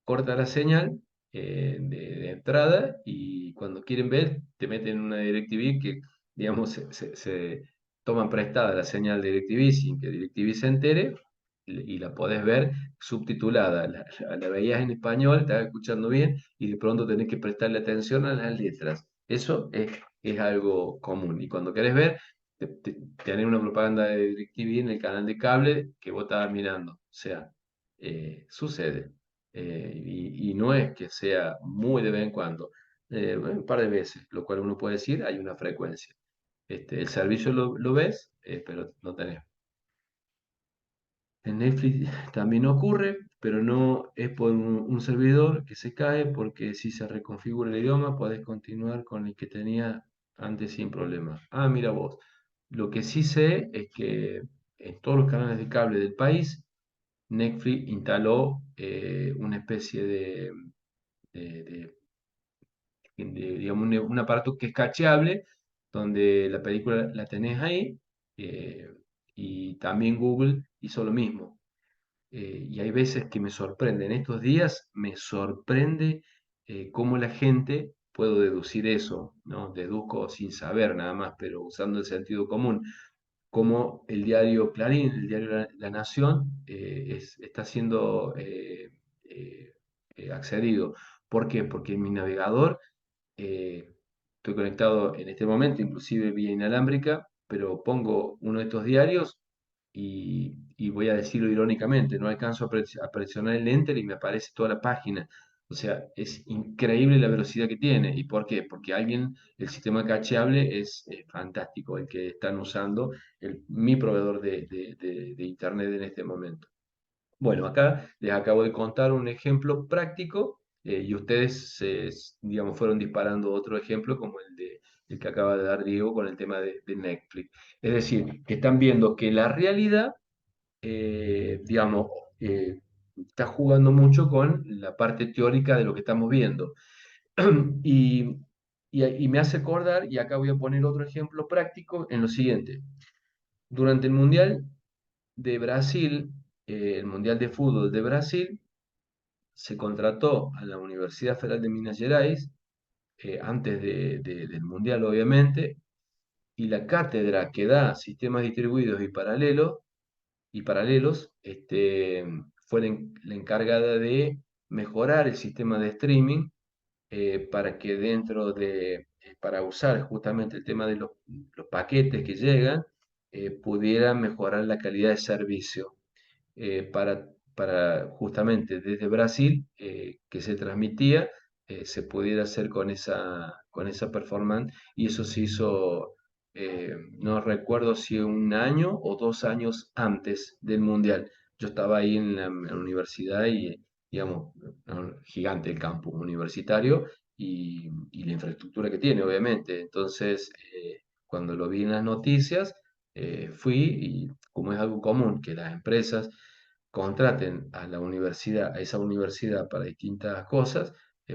corta la señal de entrada y cuando quieren ver, te meten en una DirecTV que, digamos, se toman prestada la señal de DirecTV sin que DirecTV se entere y la podés ver subtitulada. La veías en español, estás escuchando bien y de pronto tenés que prestarle atención a las letras. Eso es algo común. Y cuando querés ver, tenés una propaganda de DirecTV en el canal de cable que vos estabas mirando. O sea, sucede. Y no es que sea muy de vez en cuando, un par de veces, lo cual uno puede decir, hay una frecuencia. El servicio lo ves, pero no tenés. En Netflix también ocurre, pero no es por un servidor que se cae, porque si se reconfigura el idioma, podés continuar con el que tenía antes sin problema. Ah, mira vos. Lo que sí sé es que en todos los canales de cable del país, Netflix instaló una especie de- digamos, un aparato que es cacheable, donde la película la tenés ahí, eh, y también Google hizo lo mismo. Y hay veces que me sorprende, en estos días me sorprende cómo la gente, puedo deducir eso, ¿no? Deduzco sin saber nada más, pero usando el sentido común, como el diario Clarín, el diario La Nación, está siendo accedido. ¿Por qué? Porque en mi navegador eh, estoy conectado en este momento, inclusive vía inalámbrica, pero pongo uno de estos diarios y voy a decirlo irónicamente, no alcanzo a presionar el enter y me aparece toda la página. O sea, es increíble la velocidad que tiene. ¿Y por qué? Porque el sistema cacheable es fantástico, el que están usando mi proveedor de Internet en este momento. Bueno, acá les acabo de contar un ejemplo práctico y ustedes, digamos, fueron disparando otro ejemplo como el el que acaba de dar Diego con el tema de Netflix. Es decir, que están viendo que la realidad, digamos, está jugando mucho con la parte teórica de lo que estamos viendo. Y, y me hace acordar, y acá voy a poner otro ejemplo práctico, en lo siguiente. Durante el Mundial de Brasil, el Mundial de Fútbol de Brasil, se contrató a la Universidad Federal de Minas Gerais, antes del Mundial obviamente, y la cátedra que da sistemas distribuidos y paralelos, fue la encargada de mejorar el sistema de streaming, para que para usar justamente el tema de los paquetes que llegan, pudieran mejorar la calidad de servicio, para justamente desde Brasil, que se transmitía, se pudiera hacer con esa performance, y eso se hizo, no recuerdo si 1 año o 2 años antes del Mundial. Yo estaba ahí en la universidad y, digamos, gigante el campus universitario y la infraestructura que tiene, obviamente. Entonces, cuando lo vi en las noticias, fui, y como es algo común que las empresas contraten a la universidad, a esa universidad para distintas cosas.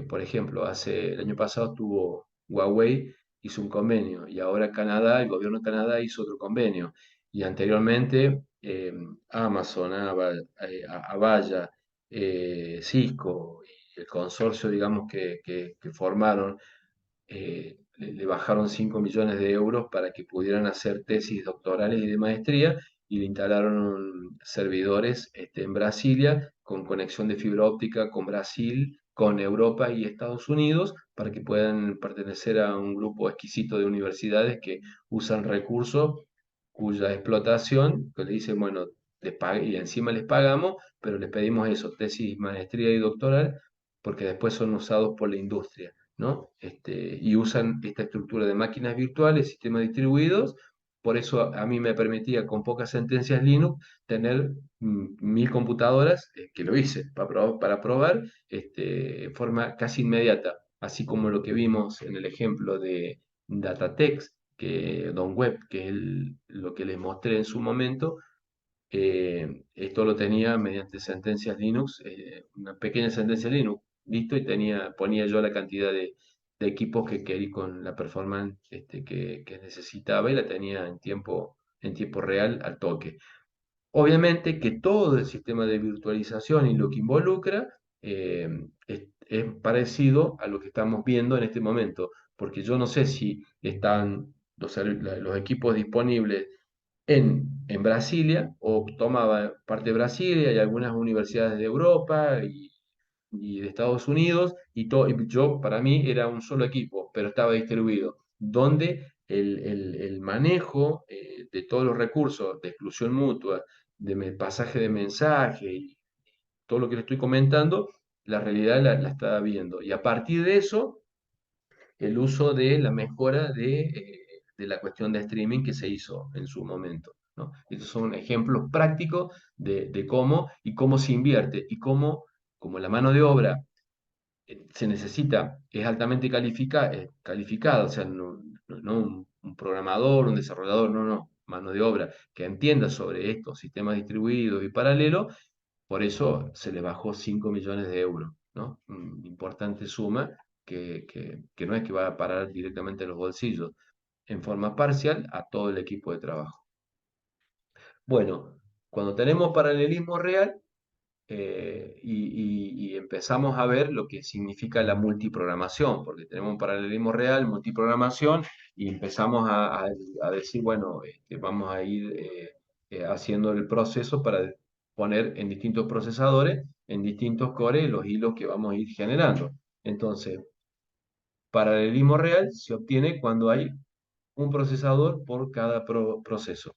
Por ejemplo, el año pasado tuvo Huawei, hizo un convenio, y ahora Canadá, el gobierno de Canadá hizo otro convenio, y anteriormente, Amazon, Avaya, Cisco y el consorcio, digamos, que formaron, le bajaron 5 millones de euros para que pudieran hacer tesis doctorales y de maestría, y le instalaron servidores, en Brasilia, con conexión de fibra óptica con Brasil, con Europa y Estados Unidos, para que puedan pertenecer a un grupo exquisito de universidades que usan recursos cuya explotación, que le dicen, bueno, y encima les pagamos, pero les pedimos eso, tesis, maestría y doctoral, porque después son usados por la industria, ¿no? Y usan esta estructura de máquinas virtuales, sistemas distribuidos. Por eso a mí me permitía, con pocas sentencias Linux, tener 1000 computadoras, que lo hice para probar, en forma casi inmediata, así como lo que vimos en el ejemplo de Datatex, Don Web, que es lo que les mostré en su momento. Esto lo tenía mediante sentencias Linux, una pequeña sentencia Linux, listo, y ponía yo la cantidad de equipos que quería con la performance, que necesitaba, y la tenía en tiempo real, al toque. Obviamente que todo el sistema de virtualización y lo que involucra, es parecido a lo que estamos viendo en este momento, porque yo no sé si están los equipos disponibles en Brasilia, o tomaba parte de Brasilia y algunas universidades de Europa y de Estados Unidos, y yo, para mí, era un solo equipo, pero estaba distribuido, donde el manejo, de todos los recursos de exclusión mutua, de pasaje de mensaje y todo lo que le estoy comentando, la realidad la estaba viendo. Y a partir de eso, el uso de la mejora de la cuestión de streaming que se hizo en su momento, ¿no? Estos son ejemplos prácticos de cómo se invierte, y como la mano de obra, se necesita, es altamente calificada, o sea, no un programador, un desarrollador, no, mano de obra que entienda sobre estos sistemas distribuidos y paralelos. Por eso se le bajó 5 millones de euros, ¿no? Una importante suma, que no es que va a parar directamente en los bolsillos, en forma parcial, a todo el equipo de trabajo. Bueno, cuando tenemos paralelismo real, y empezamos a ver lo que significa la multiprogramación, porque tenemos un paralelismo real, multiprogramación, y empezamos a decir, bueno, vamos a ir, haciendo el proceso para poner en distintos procesadores, en distintos cores, los hilos que vamos a ir generando. Entonces, paralelismo real se obtiene cuando hay un procesador por cada proceso.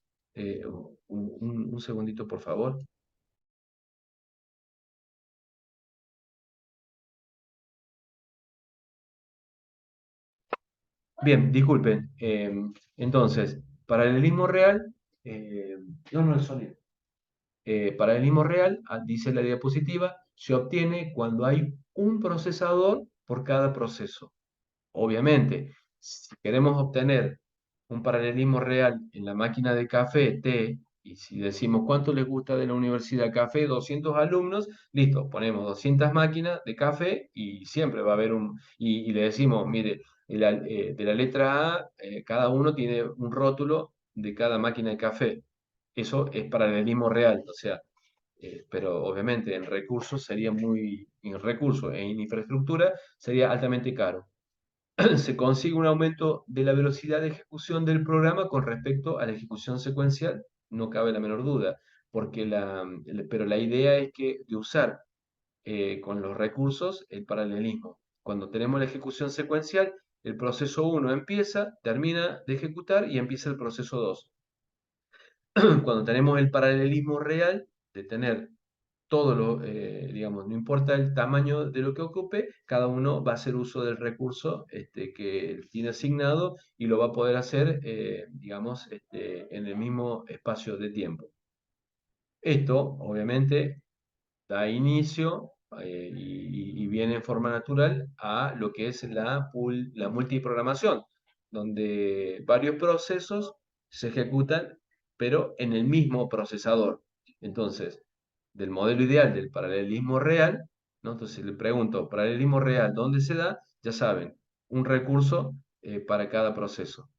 Un segundito, por favor. Bien, disculpen. Entonces, paralelismo real, no, el sonido. Paralelismo real, dice la diapositiva, se obtiene cuando hay un procesador por cada proceso. Obviamente, Si queremos obtener un paralelismo real en la máquina de café, té, y si decimos cuánto les gusta de la universidad café, 200 alumnos, listo, ponemos 200 máquinas de café y siempre va a haber y le decimos, mire, de la letra A, cada uno tiene un rótulo de cada máquina de café. Eso es paralelismo real, o sea, pero obviamente en recursos e en infraestructura sería altamente caro. Se consigue un aumento de la velocidad de ejecución del programa con respecto a la ejecución secuencial, no cabe la menor duda, pero la idea es que de usar con los recursos el paralelismo. Cuando tenemos la ejecución secuencial, el proceso 1 empieza, termina de ejecutar y empieza el proceso 2. Cuando tenemos el paralelismo real de tener digamos, no importa el tamaño de lo que ocupe, cada uno va a hacer uso del recurso que tiene asignado y lo va a poder hacer, digamos, en el mismo espacio de tiempo. Esto, obviamente, da inicio y viene en forma natural a lo que es la multiprogramación, donde varios procesos se ejecutan, pero en el mismo procesador. Entonces, del modelo ideal del paralelismo real, ¿no? Entonces le pregunto, paralelismo real, ¿dónde se da? Ya saben, un recurso para cada proceso.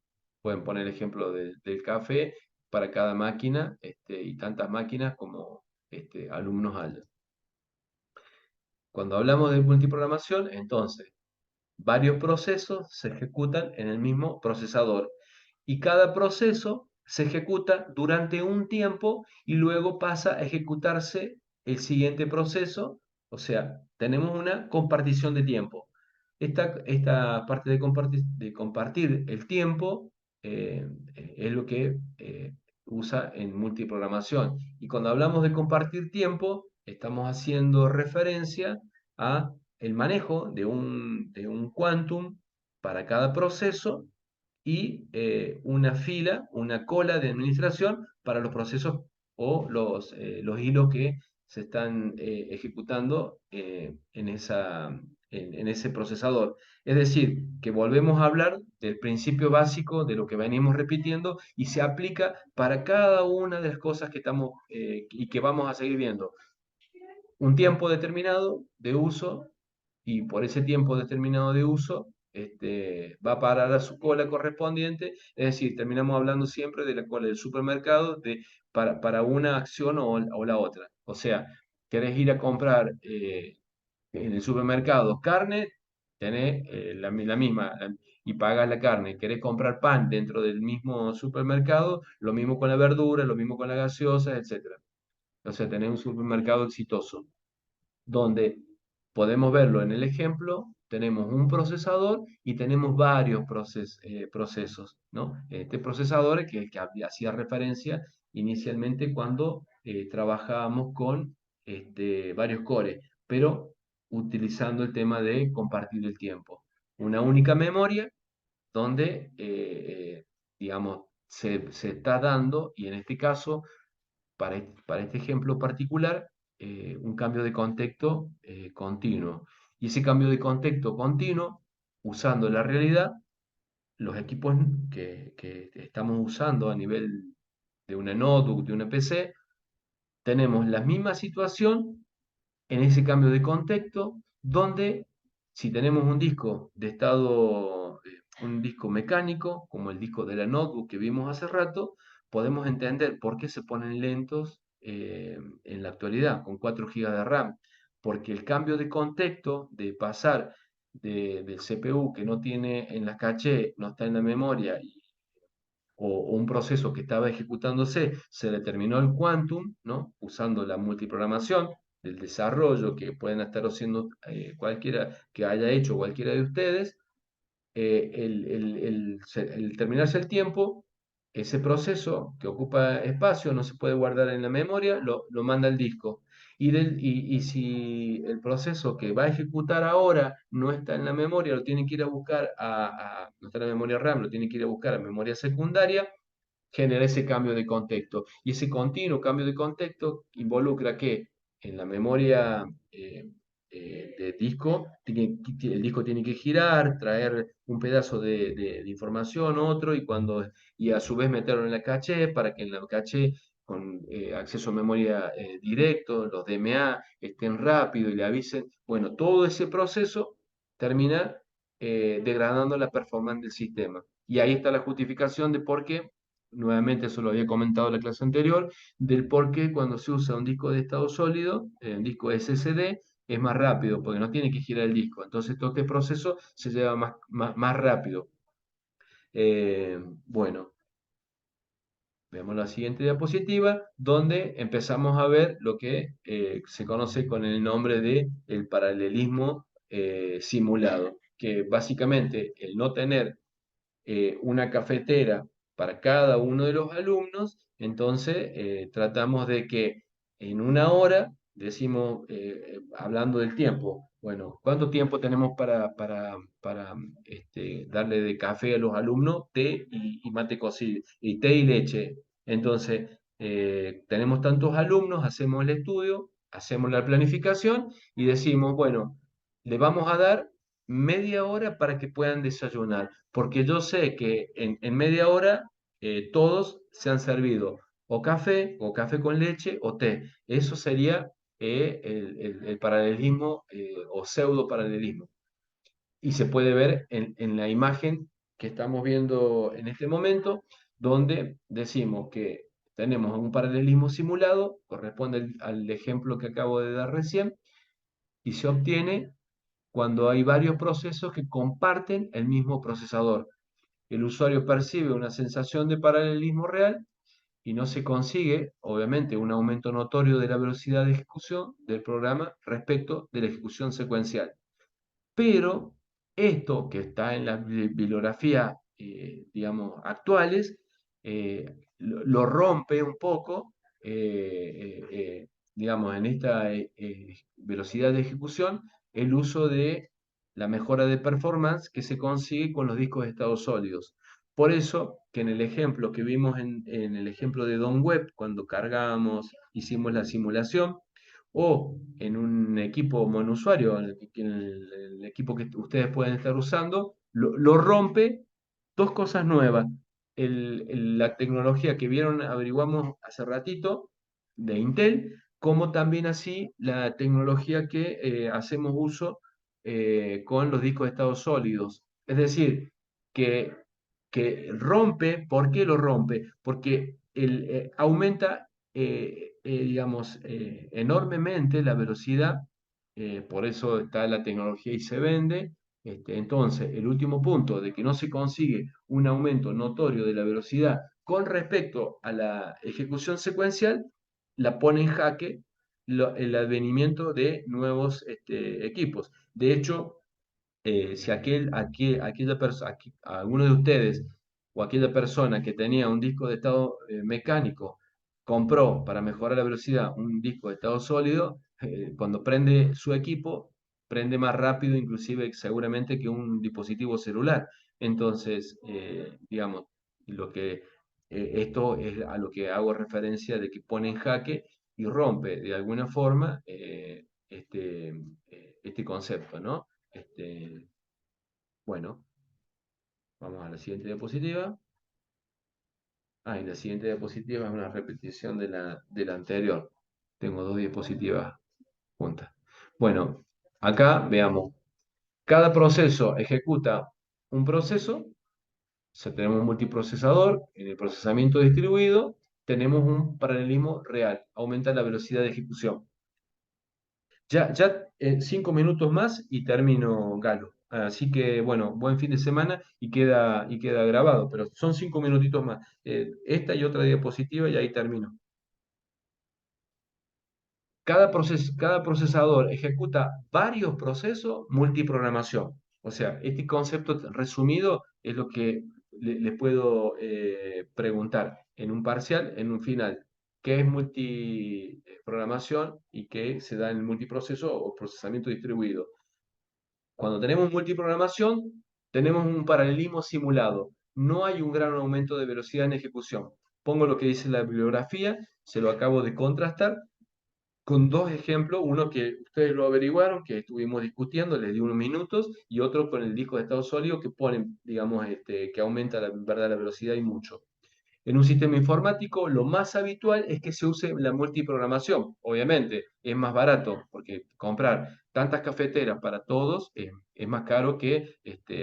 Pueden poner el ejemplo del café para cada máquina y tantas máquinas como alumnos haya. Cuando hablamos de multiprogramación, entonces, varios procesos se ejecutan en el mismo procesador y cada proceso se ejecuta durante un tiempo y luego pasa a ejecutarse el siguiente proceso, o sea, tenemos una compartición de tiempo. Esta parte de compartir el tiempo es lo que usa en multiprogramación. Y cuando hablamos de compartir tiempo, estamos haciendo referencia a el manejo de un quantum para cada proceso y una fila, una cola de administración para los procesos o los hilos que se están ejecutando en ese procesador. Es decir, que volvemos a hablar del principio básico de lo que venimos repitiendo y se aplica para cada una de las cosas que estamos y que vamos a seguir viendo. Un tiempo determinado de uso y por ese tiempo determinado de uso va a parar a su cola correspondiente, es decir, terminamos hablando siempre de la cola del supermercado para una acción o la otra. O sea, querés ir a comprar en el supermercado carne, tenés la misma y pagas la carne. Querés comprar pan dentro del mismo supermercado, lo mismo con la verdura, lo mismo con las gaseosas, etc. O sea, tenés un supermercado exitoso donde podemos verlo en el ejemplo, tenemos un procesador y tenemos varios procesos, ¿no? Este procesador es que el que hacía referencia inicialmente cuando trabajábamos con varios cores, pero utilizando el tema de compartir el tiempo. Una única memoria donde, digamos, se está dando, y en este caso para este ejemplo particular, un cambio de contexto continuo. Y ese cambio de contexto continuo, usando la realidad, los equipos que estamos usando a nivel de una notebook, de una PC, tenemos la misma situación en ese cambio de contexto, donde si tenemos un disco de estado, un disco mecánico, como el disco de la notebook que vimos hace rato, podemos entender por qué se ponen lentos en la actualidad, con 4 GB de RAM. Porque el cambio de contexto, de pasar del CPU que no tiene en la caché, no está en la memoria, o un proceso que estaba ejecutándose, se determinó el quantum, ¿no? Usando la multiprogramación del desarrollo que pueden estar haciendo cualquiera que haya hecho cualquiera de ustedes, el terminarse el tiempo, ese proceso que ocupa espacio no se puede guardar en la memoria, lo manda al disco. Y si el proceso que va a ejecutar ahora no está en la memoria, lo tiene que ir a buscar no está en la memoria RAM, lo tiene que ir a buscar a memoria secundaria, genera ese cambio de contexto. Y ese continuo cambio de contexto involucra que en la memoria de disco, el disco tiene que girar, traer un pedazo de información, otro, y a su vez meterlo en la caché para que en la caché con acceso a memoria directo, los DMA estén rápido y le avisen. Bueno, todo ese proceso termina degradando la performance del sistema. Y ahí está la justificación de por qué, nuevamente eso lo había comentado en la clase anterior, del por qué cuando se usa un disco de estado sólido, un disco SSD, es más rápido, porque no tiene que girar el disco. Entonces todo este proceso se lleva más rápido. Eh, bueno, vemos la siguiente diapositiva, donde empezamos a ver lo que se conoce con el nombre de el paralelismo simulado, que básicamente el no tener una cafetera para cada uno de los alumnos, entonces tratamos de que en una hora, decimos, hablando del tiempo, bueno, ¿cuánto tiempo tenemos para darle de café a los alumnos? Té y mate cocido, y té y leche. Entonces, tenemos tantos alumnos, hacemos el estudio, hacemos la planificación y decimos, bueno, le vamos a dar media hora para que puedan desayunar, porque yo sé que en media hora todos se han servido o café con leche o té. Eso sería el paralelismo o pseudo paralelismo. Y se puede ver en la imagen que estamos viendo en este momento, donde decimos que tenemos un paralelismo simulado, corresponde al ejemplo que acabo de dar recién, y se obtiene cuando hay varios procesos que comparten el mismo procesador. El usuario percibe una sensación de paralelismo real y no se consigue, obviamente, un aumento notorio de la velocidad de ejecución del programa respecto de la ejecución secuencial. Pero esto que está en las bibliografías, digamos, actuales, lo rompe un poco, digamos, en esta velocidad de ejecución, el uso de la mejora de performance que se consigue con los discos de estado sólidos. Por eso que en el ejemplo que vimos en el ejemplo de Don Web, cuando cargamos, hicimos la simulación, o en un equipo monousuario, el equipo que ustedes pueden estar usando, lo rompe dos cosas nuevas. La tecnología que vieron, averiguamos hace ratito, de Intel, como también así la tecnología que hacemos uso con los discos de estado sólidos. Es decir, que, que rompe, ¿por qué lo rompe? Porque aumenta digamos, enormemente la velocidad, por eso está la tecnología y se vende. Entonces, el último punto de que no se consigue un aumento notorio de la velocidad con respecto a la ejecución secuencial, la pone en jaque el advenimiento de nuevos equipos. De hecho, si alguno de ustedes o aquella persona que tenía un disco de estado mecánico compró para mejorar la velocidad un disco de estado sólido, cuando prende su equipo, prende más rápido inclusive seguramente que un dispositivo celular. Entonces, digamos, esto es a lo que hago referencia de que pone en jaque y rompe de alguna forma este concepto, ¿no? Bueno, vamos a la siguiente diapositiva. Y la siguiente diapositiva es una repetición de la anterior. Tengo dos diapositivas juntas. Bueno, acá veamos. Cada proceso ejecuta un proceso. O sea, tenemos un multiprocesador. En el procesamiento distribuido tenemos un paralelismo real. Aumenta la velocidad de ejecución. Ya 5 minutos más y termino, Galo. Así que, bueno, buen fin de semana y queda grabado, pero son 5 minutitos más. Esta y otra diapositiva y ahí termino. Cada procesador ejecuta varios procesos multiprogramación. O sea, este concepto resumido es lo que le puedo preguntar en un parcial, en un final. ¿Qué es multiprogramación y qué se da en el multiproceso o procesamiento distribuido? Cuando tenemos multiprogramación, tenemos un paralelismo simulado. No hay un gran aumento de velocidad en ejecución. Pongo lo que dice la bibliografía, se lo acabo de contrastar. con dos ejemplos, uno que ustedes lo averiguaron, que estuvimos discutiendo, les di unos minutos, y otro con el disco de estado sólido que ponen, digamos, que aumenta la, en verdad, la velocidad y mucho. En un sistema informático, lo más habitual es que se use la multiprogramación. Obviamente, es más barato, porque comprar tantas cafeteras para todos es más caro que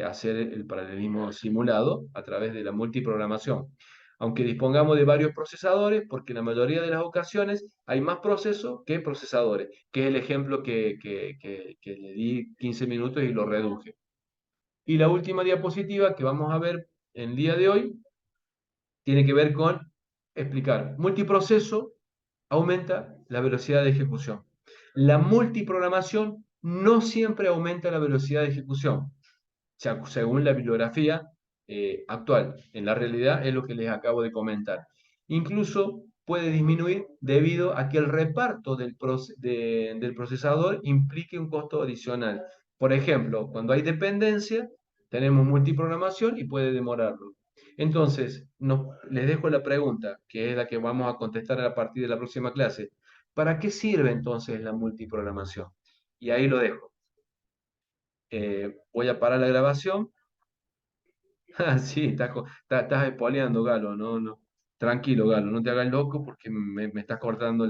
hacer el paralelismo simulado a través de la multiprogramación. Aunque dispongamos de varios procesadores, porque en la mayoría de las ocasiones hay más procesos que procesadores, que es el ejemplo que le di 15 minutos y lo reduje. Y la última diapositiva que vamos a ver el día de hoy tiene que ver con explicar. Multiproceso aumenta la velocidad de ejecución. La multiprogramación no siempre aumenta la velocidad de ejecución, sea, según la bibliografía actual. En la realidad es lo que les acabo de comentar. Incluso puede disminuir debido a que el reparto del procesador implique un costo adicional. Por ejemplo, cuando hay dependencia, tenemos multiprogramación y puede demorarlo. Entonces, les dejo la pregunta, que es la que vamos a contestar a partir de la próxima clase. ¿Para qué sirve entonces la multiprogramación? Y ahí lo dejo. Voy a parar la grabación. Ah, sí, estás espoleando, Galo, no, no. Tranquilo, Galo, no te hagas loco porque me estás cortando